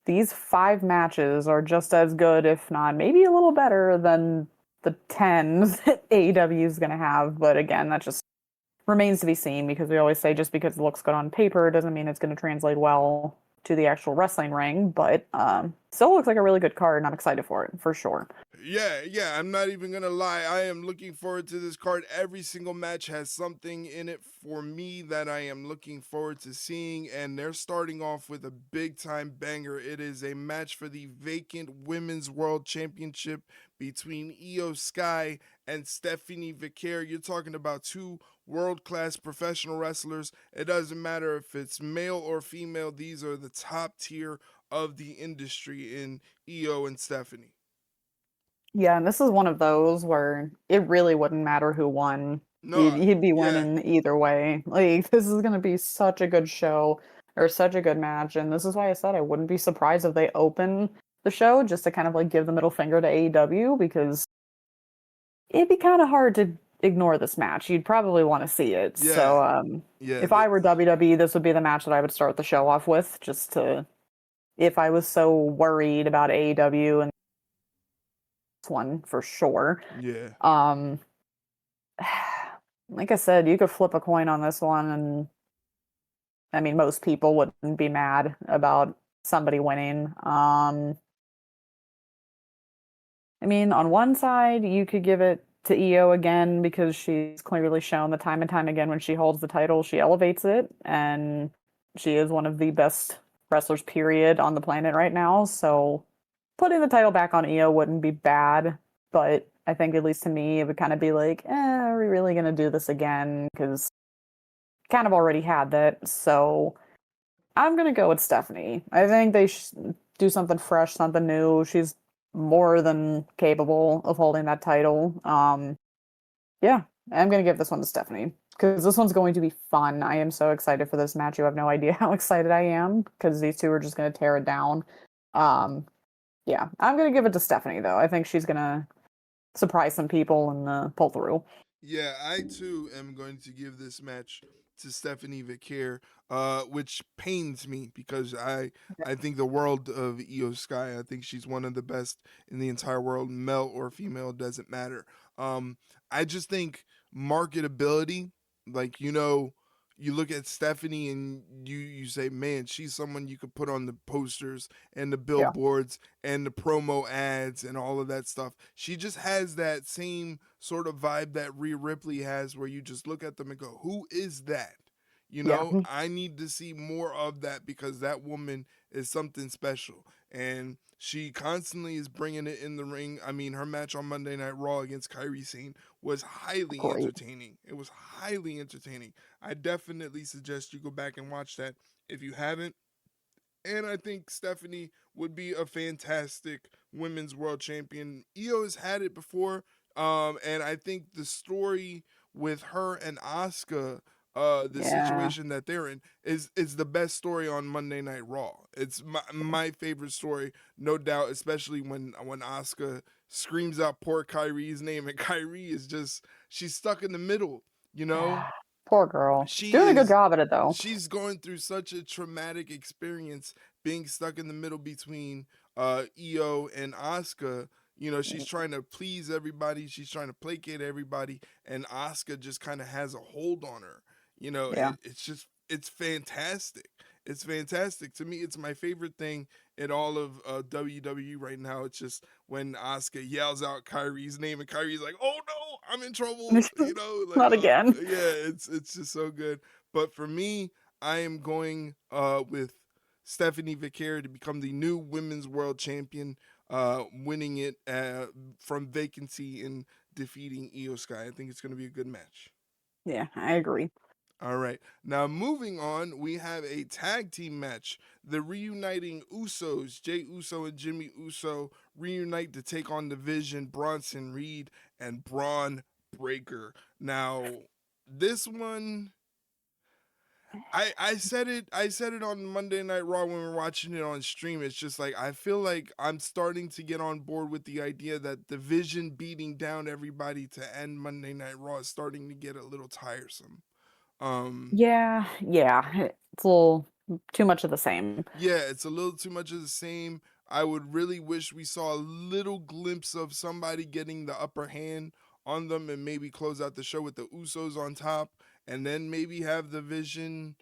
these 5 matches are just as good, if not maybe a little better than the 10 that AEW is going to have. But again, that just remains to be seen because we always say just because it looks good on paper doesn't mean it's going to translate well to the actual wrestling ring. But still looks like a really good card, and I'm excited for it for sure. Yeah, I'm not even gonna lie. I am looking forward to this card. Every single match has something in it for me that I am looking forward to seeing, and they're starting off with a big time banger. It is a match for the vacant Women's World Championship between Io Sky and Stephanie Vicaire. You're talking about two world class professional wrestlers. It doesn't matter if it's male or female, these are the top tier of the industry in Io and Stephanie. Yeah, and this is one of those where it really wouldn't matter who won. No, You'd be yeah, winning either way. Like, this is going to be such a good show or such a good match. And this is why I said I wouldn't be surprised if they open the show just to kind of like give the middle finger to AEW because it'd be kind of hard to ignore this match. You'd probably want to see it. yeah, So, yeah, if I were WWE, this would be the match that I would start the show off with just to, if I was so worried about AEW and this one for sure. yeah, Um, like I said, you could flip a coin on this one, and I mean, most people wouldn't be mad about somebody winning. I mean, on one side, you could give it to Io again because she's clearly shown the time and time again when she holds the title, she elevates it, and she is one of the best wrestlers, period, on the planet right now. So putting the title back on Io wouldn't be bad, but I think at least to me, it would kind of be like, are we really gonna do this again? Because kind of already had that. So I'm gonna go with Stephanie. I think they do something fresh, something new. She's more than capable of holding that title. Yeah, I'm gonna give this one to Stephanie because this one's going to be fun. I am so excited for this match. You have no idea how excited I am because these two are just gonna tear it down. Um, yeah, I'm gonna give it to Stephanie though. I think she's gonna surprise some people and pull through. yeah. I too am going to give this match to Stephanie Vicaire, which pains me because I think the world of Io Sky. I think she's one of the best in the entire world, male or female, doesn't matter. Um, I just think marketability, like you look at Stephanie and you say, man, she's someone you could put on the posters and the Yeah, billboards and the promo ads and all of that stuff. She just has that same sort of vibe that Rhea Ripley has, where you just look at them and go, who is that? yeah, I need to see more of that because that woman is something special. And she constantly is bringing it in the ring. I mean, her match on Monday Night Raw against Kairi Sane was highly great. entertaining. It was highly entertaining. I definitely suggest you go back and watch that if you haven't. And I think Stephanie would be a fantastic women's world champion. Io has had it before, and I think the story with her and Asuka, the Yeah. situation that they're in is the best story on Monday Night Raw. It's my favorite story, no doubt, especially when Asuka screams out poor Kyrie's name, and Kyrie is just, she's stuck in the middle, you know? Poor girl. She Doing a good is job at it though. she's going through such a traumatic experience being stuck in the middle between Io and Asuka. You know, she's trying to please everybody, she's trying to placate everybody, and Asuka just kind of has a hold on her. You know, Yeah. it's just, it's fantastic. It's fantastic. To me, it's my favorite thing in all of WWE right now. It's just when Asuka yells out Kyrie's name and Kyrie's like, "Oh no, I'm in trouble." You know, like, Not again. yeah, it's just so good. But for me, I am going with Stephanie Vicaire to become the new women's world champion, winning it from vacancy and defeating Io Sky. I think it's going to be a good match. Yeah, I agree. All right. Now, moving on, we have a tag team match. The reuniting Usos, Jay Uso and Jimmy Uso, reunite to take on the Vision, Bronson Reed, and Braun Breaker. Now, this one, I said it on Monday Night Raw when we were watching it on stream. It's just like, I feel like I'm starting to get on board with the idea that the Vision beating down everybody to end Monday Night Raw is starting to get a little tiresome. Um, Yeah. It's a little too much of the same. yeah, it's a little too much of the same. I would really wish we saw a little glimpse of somebody getting the upper hand on them and maybe close out the show with the Usos on top, and then maybe have the Vision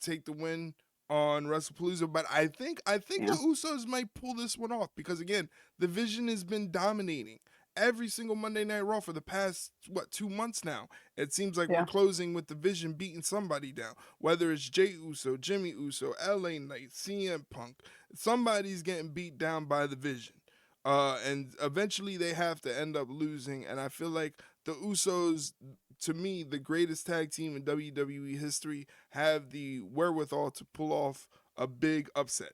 take the win on Wrestlepalooza. But I think the Yeah. Usos might pull this one off because again, the Vision has been dominating every single Monday Night Raw for the past 2 months now. It seems like we're Yeah. closing with the Vision beating somebody down, whether it's Jay Uso, Jimmy Uso, LA Knight, CM Punk. Somebody's getting beat down by the Vision. And eventually they have to end up losing. And I feel like the Usos, to me, the greatest tag team in WWE history, have the wherewithal to pull off a big upset.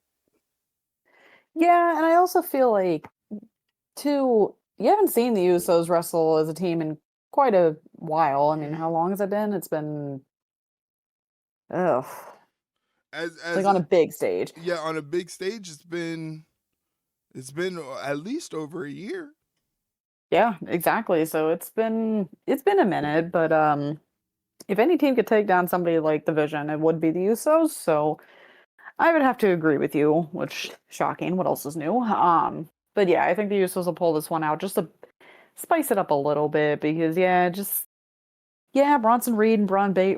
Yeah, and I also feel like too, you haven't seen the Usos wrestle as a team in quite a while. I mean, Mm-hmm. how long has it been? It's been ugh. As Like as on a, a big stage. yeah, on a big stage, it's been at least over a year. Yeah, exactly. So it's been a minute, but if any team could take down somebody like the Vision, it would be the Usos. So I would have to agree with you, which shocking. What else is new? But yeah, I think the Usos will pull this one out just to spice it up a little bit because yeah, just yeah, Bronson Reed and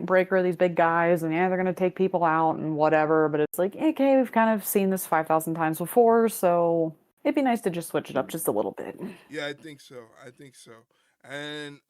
Breaker are these big guys, and yeah, they're gonna take people out and whatever. But it's like okay, we've kind of seen this 5,000 times before, so it'd be nice to just switch it up just a little bit. Yeah, I think so. I think so. And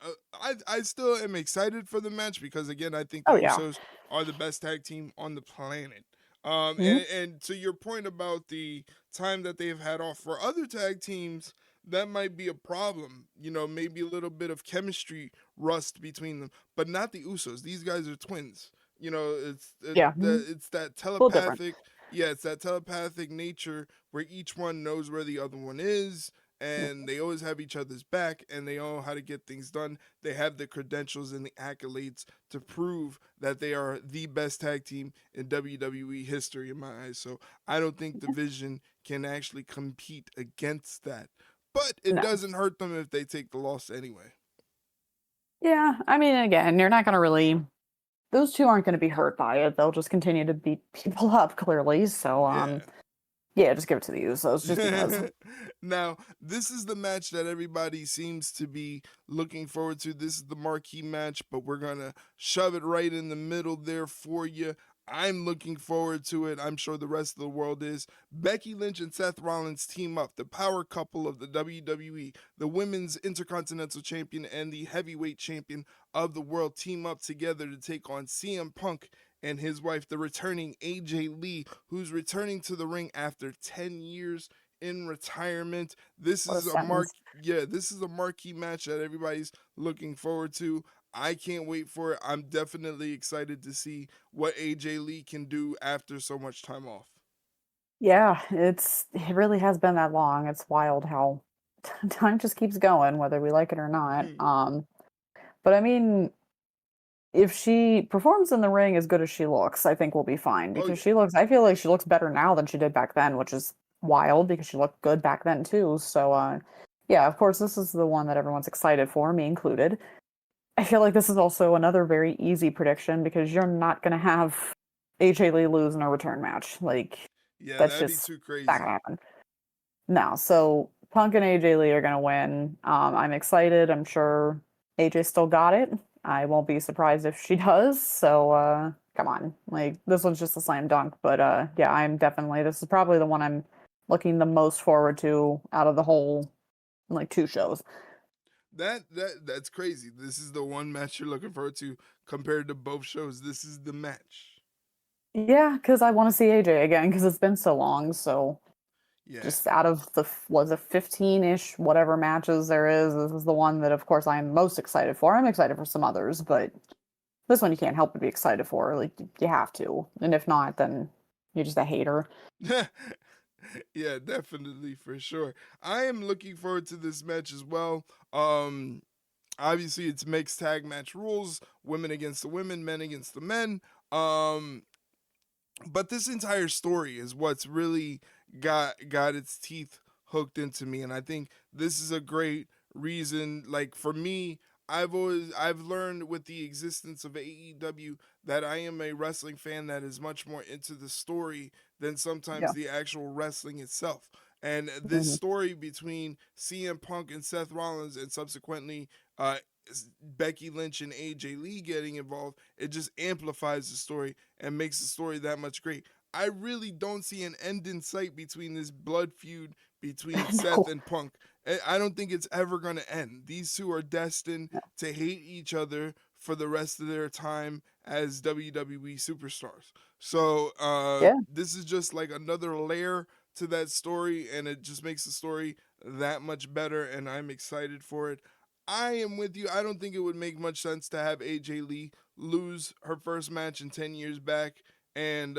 I still am excited for the match because again, I think the Oh yeah. Usos are the best tag team on the planet. Hmm. And to your point about the time that they've had off for other tag teams, that might be a problem. You know, maybe a little bit of chemistry rust between them, but not the Usos. These guys are twins. You know, Yeah. Mhm. it's that A little different. telepathic. Yeah, it's that telepathic nature where each one knows where the other one is, and they always have each other's back, and they know how to get things done. They have the credentials and the accolades to prove that they are the best tag team in WWE history in my eyes. So I don't think the Vision can actually compete against that. But it No. doesn't hurt them if they take the loss anyway. Yeah, I mean, again, you're not gonna really. Those two aren't gonna be hurt by it. They'll just continue to beat people up, clearly. So, Yeah. yeah, just give it to the Usos, just because. Now, this is the match that everybody seems to be looking forward to. This is the marquee match, but we're going to shove it right in the middle there for you. I'm looking forward to it. I'm sure the rest of the world is. Becky Lynch and Seth Rollins team up, the power couple of the WWE, the women's intercontinental champion and the heavyweight champion of the world, team up together to take on CM Punk and his wife, the returning AJ Lee, who's returning to the ring after 10 years in retirement. This What a is a mark sentence. yeah, this is a marquee match that everybody's looking forward to. I can't wait for it. I'm definitely excited to see what AJ Lee can do after so much time off. Yeah, it really has been that long. It's wild how time just keeps going, whether we like it or not. But I mean, if she performs in the ring as good as she looks, I think we'll be fine Oh because yeah. she looks. I feel like she looks better now than she did back then, which is wild because she looked good back then too. So, yeah, of course, this is the one that everyone's excited for, me included. I feel like this is also another very easy prediction because you're not going to have AJ Lee lose in a return match. Like, Yeah, that's that'd be just too not going to crazy. happen. No, so Punk and AJ Lee are going to win. I'm excited. I'm sure AJ still got it. I won't be surprised if she does. So, come on. Like, this one's just a slam dunk. But, yeah, this is probably the one I'm looking the most forward to out of the whole, like, two shows. That's crazy. This is the one match you're looking forward to compared to both shows. This is the match. Yeah, because I want to see AJ again because it's been so long. So, Yeah. just out of the was it 15-ish whatever matches there is, this is the one that of course I'm most excited for. I'm excited for some others, but this one you can't help but be excited for. Like you have to. And if not, then you're just a hater. Yeah, definitely for sure. I am looking forward to this match as well. Um Obviously it's mixed tag match rules, women against the women, men against the men. Um but this entire story is what's really got its teeth hooked into me, and I think this is a great reason. Like for me, I've learned with the existence of AEW that I am a wrestling fan that is much more into the story than sometimes Yeah. the actual wrestling itself. And this Hmm. story between CM Punk and Seth Rollins, and subsequently uh, Becky Lynch and AJ Lee getting involved, it just amplifies the story and makes the story that much great. I really don't see an end in sight between this blood feud between Seth No. and Punk. I don't think it's ever going to end. These two are destined No. to hate each other for the rest of their time as WWE superstars. So Yeah. this is just like another layer to that story, and it just makes the story that much better, and I'm excited for it. I am with you. I don't think it would make much sense to have AJ Lee lose her first match in 10 years back. And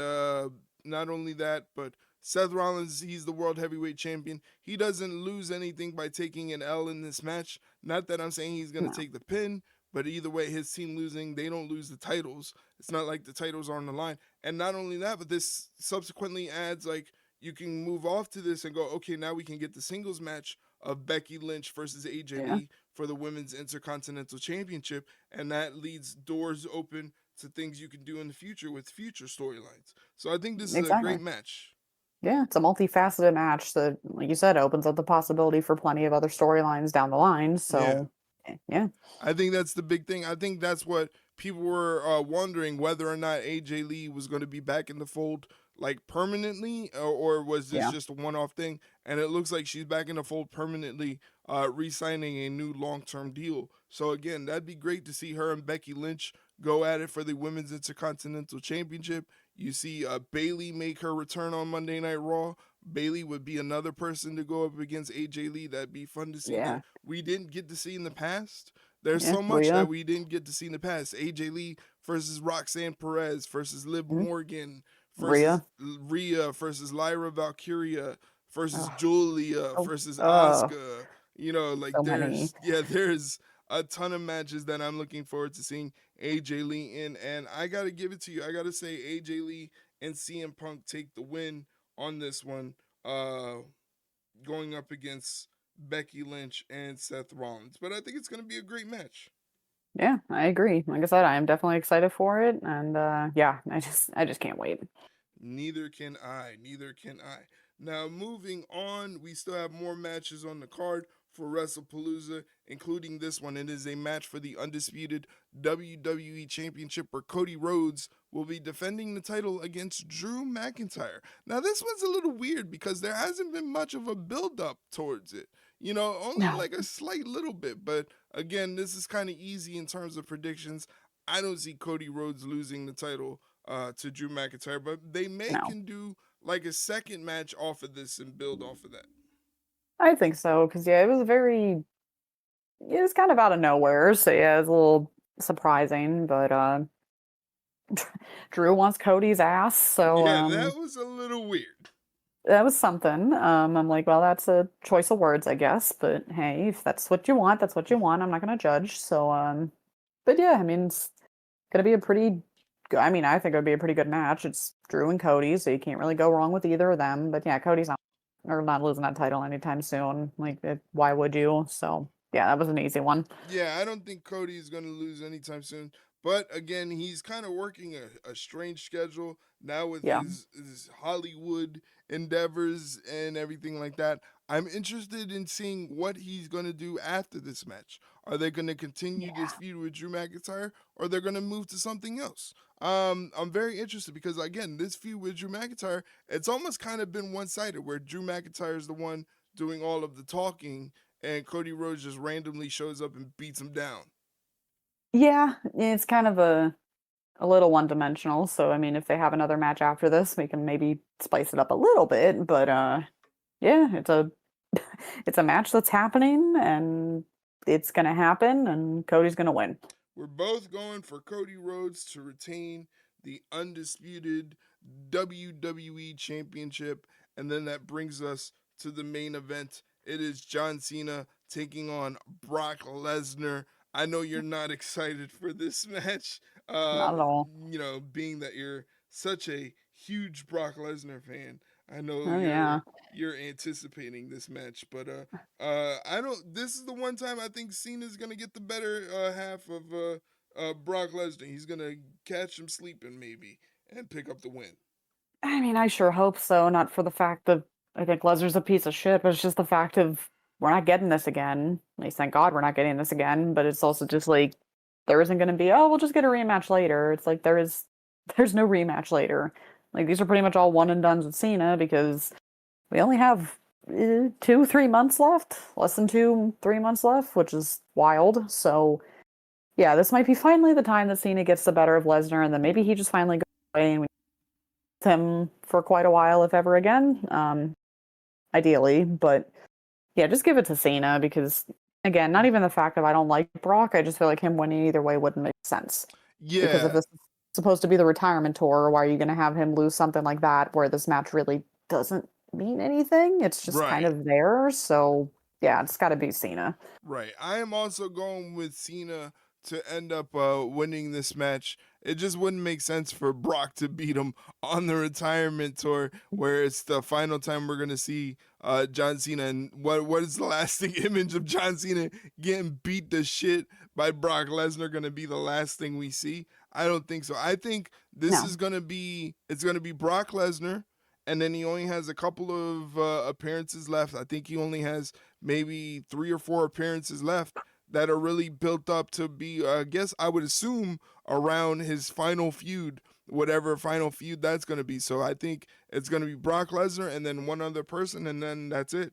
not only that, but Seth Rollins, he's the world heavyweight champion. He doesn't lose anything by taking an L in this match. Not that I'm saying he's going to No. take the pin, but either way, his team losing, they don't lose the titles. It's not like the titles are on the line. And not only that, but this subsequently adds like you can move off to this and go, okay, now we can get the singles match of Becky Lynch versus AJ Yeah. Lee for the Women's Intercontinental Championship. And that leads doors open to things you can do in the future with future storylines. So I think this is a Exactly. great match. Yeah, it's a multifaceted match that, like you said, opens up the possibility for plenty of other storylines down the line. Yeah. So, yeah, I think that's the big thing. I think that's what people were wondering, whether or not AJ Lee was going to be back in the fold like permanently, or was this yeah, just a one-off thing. And it looks like she's back in the fold permanently, re-signing a new long-term deal. So again, that'd be great to see her and Becky Lynch go at it for the Women's Intercontinental Championship. You see Bailey make her return on Monday Night Raw. Bailey would be another person to go up against AJ Lee. That'd be fun to see, that yeah, we didn't get to see in the past. There's yeah. so much that Rhea, we didn't get to see in the past. AJ Lee versus Roxanne Perez versus Liv mhm, Morgan versus Rhea. Rhea versus Lyra Valkyria versus Oh, Julia so, versus oh, Asuka. You know, like so many. there's a ton of matches that I'm looking forward to seeing AJ Lee in, and I gotta give it to you. I gotta say AJ Lee and CM Punk take the win on this one. Going up against Becky Lynch and Seth Rollins. But I think it's going to be a great match. Yeah, I agree. Like I said, I am definitely excited for it, and yeah, I just can't wait. Neither can I. Neither can I. Now, moving on, we still have more matches on the card for Wrestlepalooza, including this one. It is a match for the undisputed WWE Championship where Cody Rhodes will be defending the title against Drew McIntyre. Now, this one's a little weird because there hasn't been much of a build up towards it. You know, only No, like a slight little bit. But again, this is kind of easy in terms of predictions. I don't see Cody Rhodes losing the title to Drew McIntyre, but they may no, can do like a second match off of this and build off of that. I think so because yeah, it was kind of out of nowhere. So yeah, it was a little surprising, but Drew wants Cody's ass, so Yeah, that was a little weird. that was something. I'm like, well, that's a choice of words, I guess. But hey, if that's what you want, that's what you want. I'm not gonna judge. So But yeah, I mean, it's gonna be a pretty. I mean, I think it would be a pretty good match. It's Drew and Cody, so you can't really go wrong with either of them. But yeah, Cody's not or not losing that title anytime soon. Like, why would you? So yeah, that was an easy one. Yeah, I don't think Cody is going to lose anytime soon. But again, he's kind of working a strange schedule now with Yeah, his Hollywood endeavors and everything like that. I'm interested in seeing what he's going to do after this match. Are they going to continue this yeah. feud with Drew McIntyre, or they're going to move to something else? I'm very interested because again, this feud with Drew McIntyre, it's almost kind of been one sided, where Drew McIntyre is the one doing all of the talking, and Cody Rhodes just randomly shows up and beats him down. Yeah, it's kind of a little one-dimensional. So I mean, if they have another match after this, we can maybe spice it up a little bit. But yeah, it's a match that's happening, and it's gonna happen, and Cody's gonna win. We're both going for Cody Rhodes to retain the undisputed WWE Championship. And then that brings us to the main event. It is John Cena taking on Brock Lesnar. I know you're not excited for this match, Not at all. being that you're such a huge Brock Lesnar fan. I know Oh you're yeah. you're anticipating this match, but I don't. This is the one time I think Cena's gonna get the better half of Brock Lesnar. He's gonna catch him sleeping maybe and pick up the win. I mean, I sure hope so. Not for the fact that I think Lesnar's a piece of shit, but it's just the fact of we're not getting this again. At least thank God we're not getting this again. But it's also just like there isn't going to be. Oh, we'll just get a rematch later. It's like there's no rematch later. Like these are pretty much all one and dones with Cena because we only have 2, 3 months left. Less than 2, 3 months left, which is wild. So yeah, this might be finally the time that Cena gets the better of Lesnar, and then maybe he just finally goes away and we him for quite a while, if ever again. Ideally, but yeah, just give it to Cena because again, not even the fact that I don't like Brock, I just feel like him winning either way wouldn't make sense. Because if Yeah, this is supposed to be the retirement tour, why are you going to have him lose something like that where this match really doesn't mean anything? It's just kind right. of there. So yeah, it's got to be Cena. Right. I am also going with Cena to end up winning this match. It just wouldn't make sense for Brock to beat him on the retirement tour, where it's the final time we're gonna see John Cena. And what is the lasting image of John Cena getting beat to shit by Brock Lesnar gonna be the last thing we see? I don't think so. I think this No, is gonna be Brock Lesnar, and then he only has a couple of appearances left. I think he only has maybe 3 or 4 appearances left that are really built up to be, I guess I would assume, around his final feud, whatever final feud that's going to be. So I think it's going to be Brock Lesnar and then one other person, and then that's it.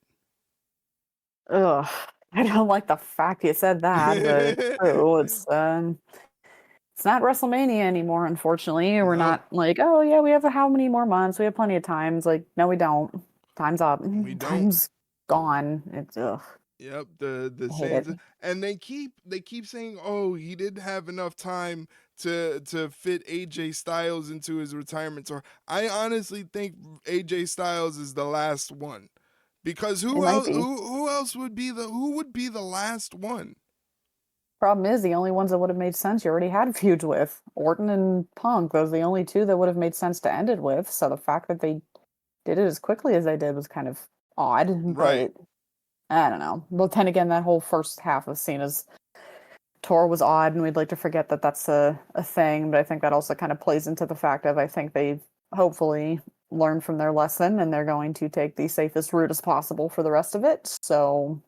ugh, I don't like the fact you said that, but it's true. It's not WrestleMania anymore, unfortunately. We're No, not like, oh yeah, we have how many more months? We have plenty of time. It's like, no, we don't. Time's up. we don't. Time's gone. It's ugh, Yep, the I hate it. Saints, and they keep saying, "Oh, he didn't have enough time to fit AJ Styles into his retirement tour." I honestly think AJ Styles is the last one, because It who might else be. who else would be the last one? Problem is, the only ones that would have made sense you already had feuds with Orton and Punk. Those are the only two that would have made sense to end it with. So the fact that they did it as quickly as they did was kind of odd, Right. but I don't know. But then again, that whole first half of Cena's tour was odd, and we'd like to forget that that's a thing. But I think that also kind of plays into the fact of I think they've hopefully learned from their lesson, and they're going to take the safest route as possible for the rest of it. So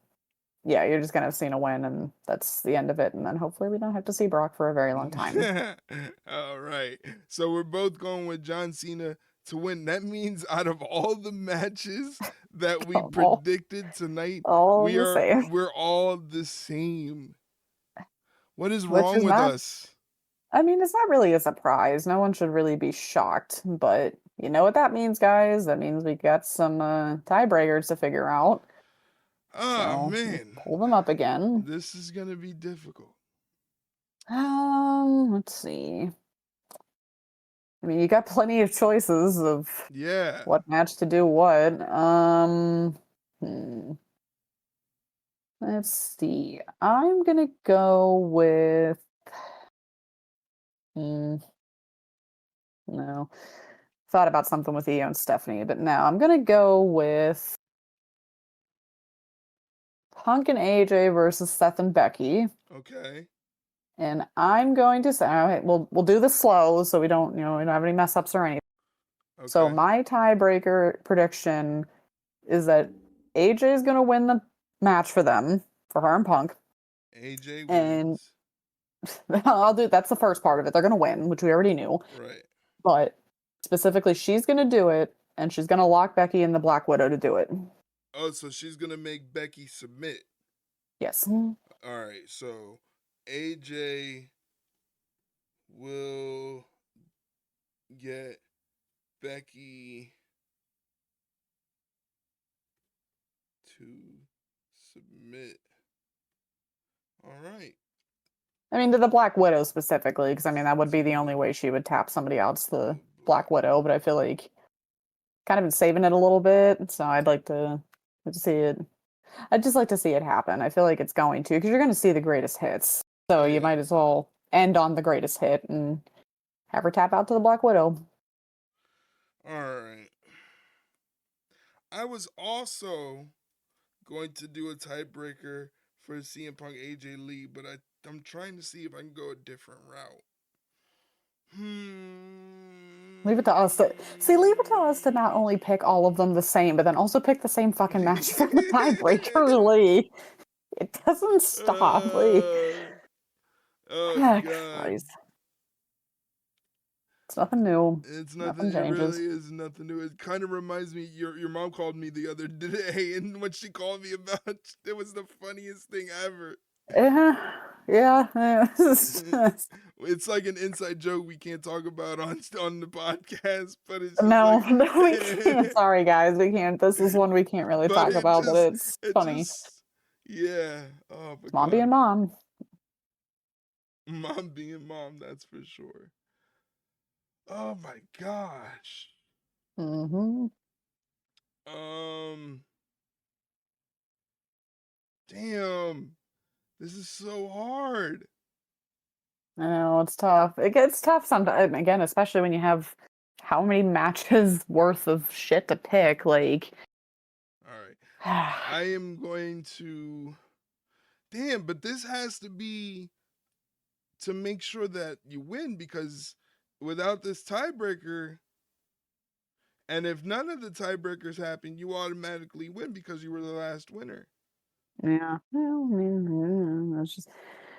yeah, you're just gonna have Cena win, and that's the end of it. And then hopefully we don't have to see Brock for a very long time. All right. So we're both going with John Cena to win. That means out of all the matches that we all, predicted tonight, all we the are same, we're all the same. What is which wrong is with not. us? I mean, it's not really a surprise. No one should really be shocked, but you know what that means, guys? That means we got some tiebreakers to figure out. Oh So man. pull them up again. This is gonna be difficult. Let's see. I mean, you got plenty of choices of Yeah. what match to do what. Hmm, let's see. I'm gonna go with. Mm, no. Thought about something with Io and Stephanie, but no, I'm gonna go with Punk and AJ versus Seth and Becky. Okay. And I'm going to say, all right, we'll do this slow so we don't, we don't have any mess ups or anything. So Okay. my tiebreaker prediction is that AJ is going to win the match for them, for her and Punk. AJ And wins. that's the first part of it. They're going to win, which we already knew. Right. But specifically, she's going to do it, and she's going to lock Becky and the Black Widow to do it. Oh, so she's gonna make Becky submit. Yes. All right. So AJ will get Becky to submit. All right. I mean, to the Black Widow specifically, because I mean, that would be the only way she would tap somebody else, the Black Widow, but I feel like kind of been saving it a little bit, so I'd like to see it. I'd just like to see it happen. I feel like it's going to, because you're going to see the greatest hits. So Oh you yeah. might as well end on the greatest hit and have her tap out to the Black Widow. All right. I was also going to do a tiebreaker for CM Punk AJ Lee, but I'm trying to see if I can go a different route. Leave it to us to leave it to us to not only pick all of them the same, but then also pick the same fucking match for the tiebreaker. Lee. It doesn't stop. Like, Oh oh, God. Christ. It's nothing new. It's nothing. Nothing It changes. really is nothing new. It kind of reminds me. Your mom called me the other day, and what she called me about, it was the funniest thing ever. Yeah. It's like an inside joke we can't talk about on the podcast, but it's just No, like, no, we can't. Sorry, guys, we can't. This is one we can't really but talk about, but it's it funny. just, yeah. Oh my It's mom God, being mom. mom being mom. That's for sure. Oh my gosh. Mm-hmm. Um. Damn. This is so hard. I know, it's tough. It gets tough sometimes, again, especially when you have how many matches worth of shit to pick. Like, All right. I am going to. Damn, but this has to be to make sure that you win because without this tiebreaker, and if none of the tiebreakers happen, you automatically win because you were the last winner. yeah. Well, I mean, it's just,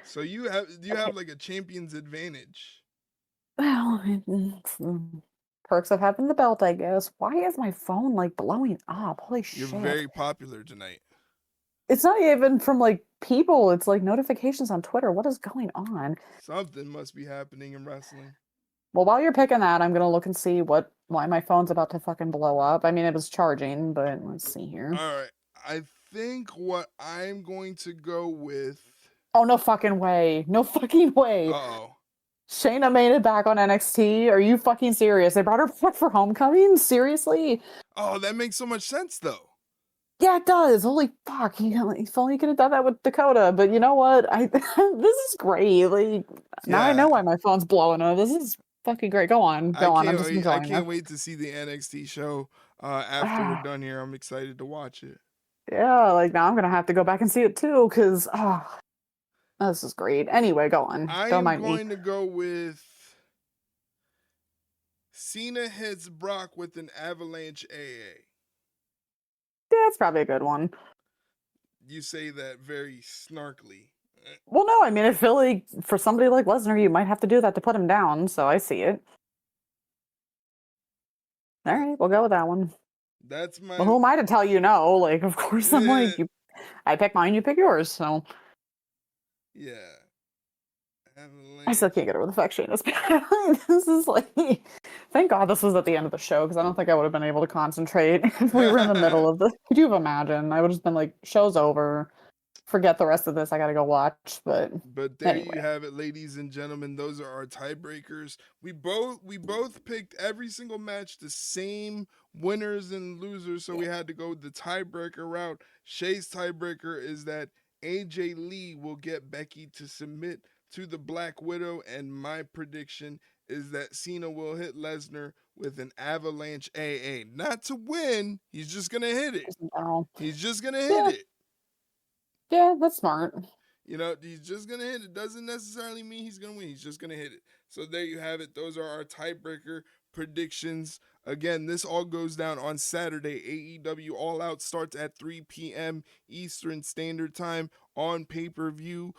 So you have like a champion's advantage. well, it's the perks of having the belt, I guess. Why is my phone like blowing up? Holy You're shit. very popular tonight. It's not even from like people, it's like notifications on Twitter. What is going on? Something must be happening in wrestling. Well, while you're picking that, I'm gonna look and see why my phone's about to fucking blow up. I mean, it was charging, but let's see here. All right. I think what I'm going to go with. Oh, no fucking way. No fucking way. Uh-oh. Shayna made it back on NXT. Are you fucking serious? They brought her back for Homecoming? Seriously? Oh, that makes so much sense though. Yeah, it does. Holy fuck. If only you could have done that with Dakota. But you know what? This is great. Like, now I Yeah. know why my phone's blowing up. This is fucking great. Go on. I Go on. I'm can't just wait. I enjoying can't this. wait to see the NXT show after we're done here. I'm excited to watch it. Yeah, like now I'm gonna have to go back and see it too, because this is great. Anyway, go on. I Don't am mind me. going to go with Cena hits Brock with an avalanche AA. Yeah, it's probably a good one. You say that very snarkily. Well, no, I mean, I feel like for somebody like Lesnar, you might have to do that to put him down, so I see it. All right, we'll go with that one. That's my. Well, who am I to tell you no? Like, of course, I'm like, I pick mine, you pick yours, so. Yeah. I still can't get over the fact Shayna's back. This is like, thank God this was at the end of the show, because I don't think I would have been able to concentrate if we were in the middle of the. Could you have imagined? I would have just been like, show's over. Forget the rest of this. I gotta go watch. But there anyway. you have it, ladies and gentlemen. Those are our tiebreakers. We both picked every single match the same winners and losers, so we had to go the tiebreaker route. Shay's tiebreaker is that AJ Lee will get Becky to submit to the Black Widow, and my prediction is that Cena will hit Lesnar with an avalanche AA. Not to win, he's just going to hit it. Just in general. He's just going to hit Yeah, it. yeah, that's smart. You know, he's just going to hit it. Doesn't necessarily mean he's going to win. He's just going to hit it. So there you have it. Those are our tiebreaker predictions. Again, this all goes down on Saturday. AEW All Out starts at 3 p.m. Eastern Standard Time on pay-per-view.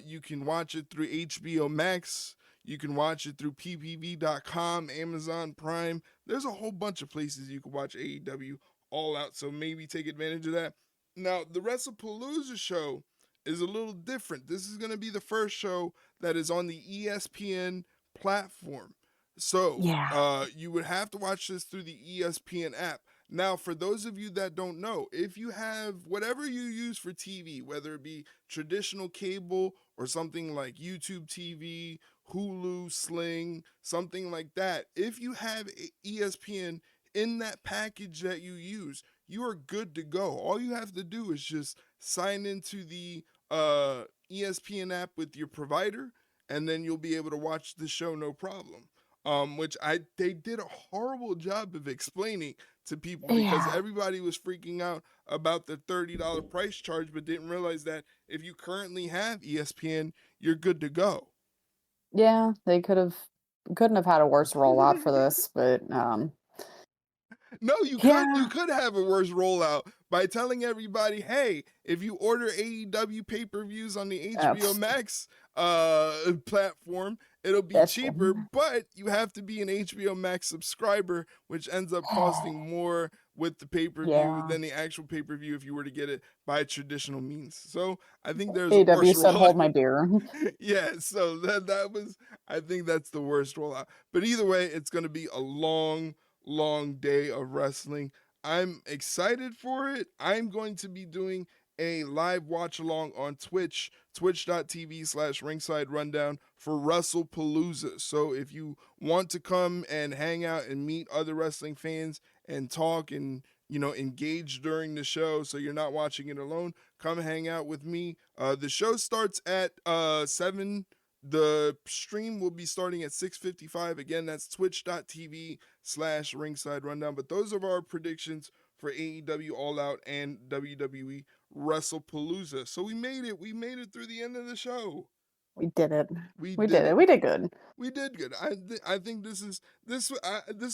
You can watch it through HBO Max. You can watch it through ppv.com, Amazon Prime. There's a whole bunch of places you can watch AEW All Out, so maybe take advantage of that. Now, the Wrestlepalooza show is a little different. This is going to be the first show that is on the ESPN platform. So Yeah. you would have to watch this through the ESPN app. Now, for those of you that don't know, if you have whatever you use for TV, whether it be traditional cable or something like YouTube TV, Hulu, Sling, something like that, if you have ESPN in that package that you use, you are good to go. All you have to do is just sign into the ESPN app with your provider, and then you'll be able to watch the show no problem. Which they did a horrible job of explaining to people because Yeah. everybody was freaking out about the $30 price charge, but didn't realize that if you currently have ESPN, you're good to go. Yeah, they couldn't have had a worse rollout for this, but No, you yeah. could have a worse rollout by telling everybody, hey, if you order AEW pay-per-views on the HBO Pfft, Max platform, it'll be that's cheaper, but you have to be an HBO Max subscriber, which ends up costing more with the pay-per-view yeah. than the actual pay-per-view if you were to get it by traditional means. So I think there's a AW worse said, rollout. "Hold my beer." Yeah, so that was, I think that's the worst rollout. But either way, it's going to be a long day of wrestling. I'm excited for it. I'm going to be doing a live watch along on Twitch, twitch.tv/ringside rundown for Wrestlepalooza. So if you want to come and hang out and meet other wrestling fans and talk and engage during the show so you're not watching it alone, come hang out with me. The show starts at 7. The stream will be starting at 6:55. Again, that's twitch.tv/ringside rundown. But those are our predictions for AEW All Out and WWE Wrestlepalooza. So we made it. We made it through the end of the show. We did it. We We did did it. it. We did good. We did good. I think this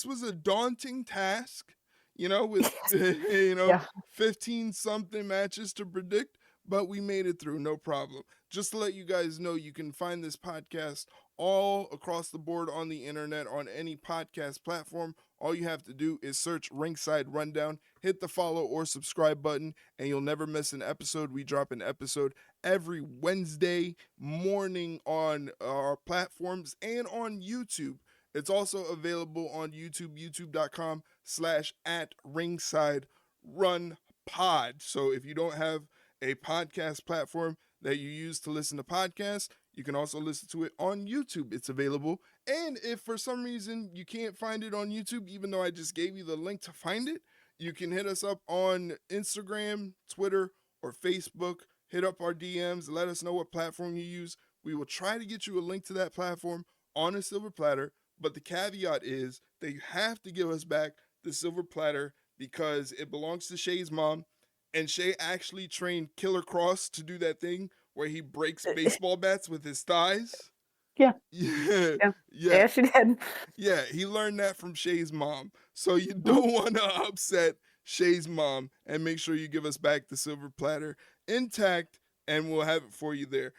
was a daunting task, with Yeah. 15 something matches to predict, but we made it through, no problem. Just to let you guys know, you can find this podcast all across the board on the internet on any podcast platform. All you have to do is search Ringside Rundown, hit the follow or subscribe button, and you'll never miss an episode. We drop an episode every Wednesday morning on our platforms and on YouTube. It's also available on YouTube, youtube.com/@ringside-run-pod. So if you don't have a podcast platform that you use to listen to podcasts, you can also listen to it on YouTube. It's available. And if for some reason you can't find it on YouTube, even though I just gave you the link to find it, you can hit us up on Instagram, Twitter, or Facebook. Hit up our DMs. Let us know what platform you use. We will try to get you a link to that platform on a silver platter. But the caveat is that you have to give us back the silver platter because it belongs to Shay's mom. And Shay actually trained Killer Cross to do that thing where he breaks baseball bats with his thighs. Yeah. Yeah, Yeah. yeah, Yeah, she did. yeah. He learned that from Shay's mom. So you don't want to upset Shay's mom and make sure you give us back the silver platter intact and we'll have it for you there.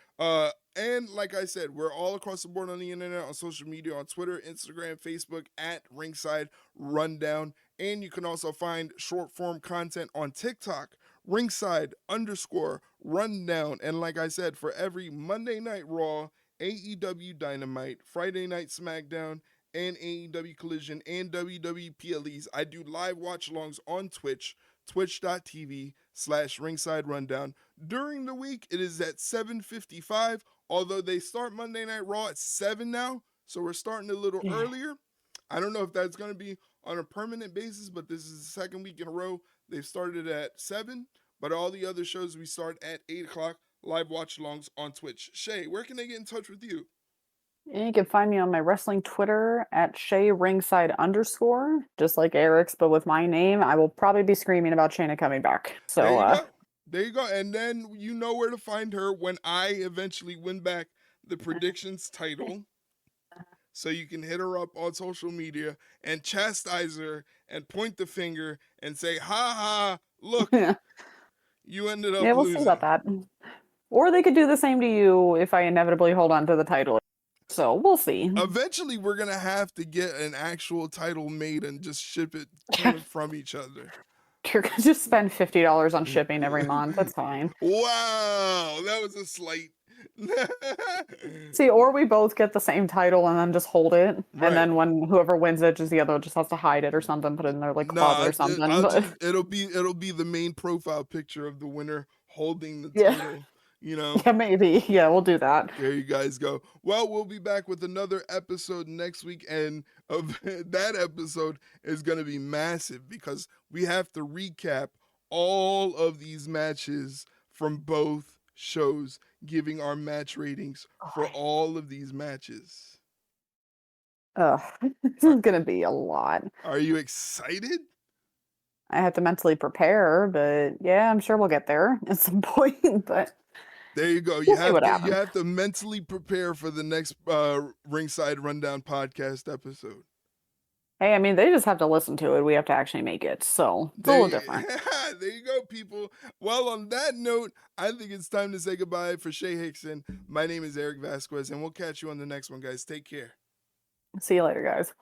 And like I said, we're all across the board on the internet, on social media, on Twitter, Instagram, Facebook, at Ringside Rundown. And you can also find short form content on TikTok, Ringside_Rundown. And like I said, for every Monday Night Raw, AEW Dynamite, Friday Night SmackDown, and AEW Collision and WWE PLEs, I do live watch alongs on Twitch, twitch.tv/ringside rundown. During the week, it is at 7:55, although they start Monday Night Raw at 7 now, so we're starting a little Yeah. earlier. I don't know if that's going to be on a permanent basis, but this is the second week in a row they've started at 7. But all the other shows we start at 8 o'clock, live watch alongs on Twitch. Shay, where can they get in touch with you? And you can find me on my wrestling Twitter at @ShayRingside_, just like Eric's, but with my name. I will probably be screaming about Shayna coming back. There So, you go. There you go. And then you know where to find her when I eventually win back the predictions title. So you can hit her up on social media and chastise her and point the finger and say, ha ha, look, yeah, you ended up we'll see losing. about that. Or they could do the same to you if I inevitably hold on to the title. So we'll see. Eventually, we're going to have to get an actual title made and just ship it to and from each other. You're gonna just spend $50 on shipping every month. That's fine. Wow, that was a slight. See, or we both get the same title and then just hold it, Right. and then when whoever wins it, just the other just has to hide it or something, put it in their like closet or something. It'll be the main profile picture of the winner holding the Yeah. title. You know. Yeah, maybe. Yeah, we'll do that. There you guys go. Well, we'll be back with another episode next week, and of that episode is going to be massive because we have to recap all of these matches from both shows, giving our match ratings for all of these matches. Ugh, this is gonna be a lot. Are you excited? I have to mentally prepare, but yeah, I'm sure we'll get there at some point. But there you go. We'll see what You happens. have to mentally prepare for the next Ringside Rundown podcast episode. Hey, I mean, they just have to listen to it. We have to actually make it, so it's a little different. There you go, people. Well, on that note, I think it's time to say goodbye for Shay Hickson. My name is Erik Vasquez, and we'll catch you on the next one, guys. Take care. See you later, guys.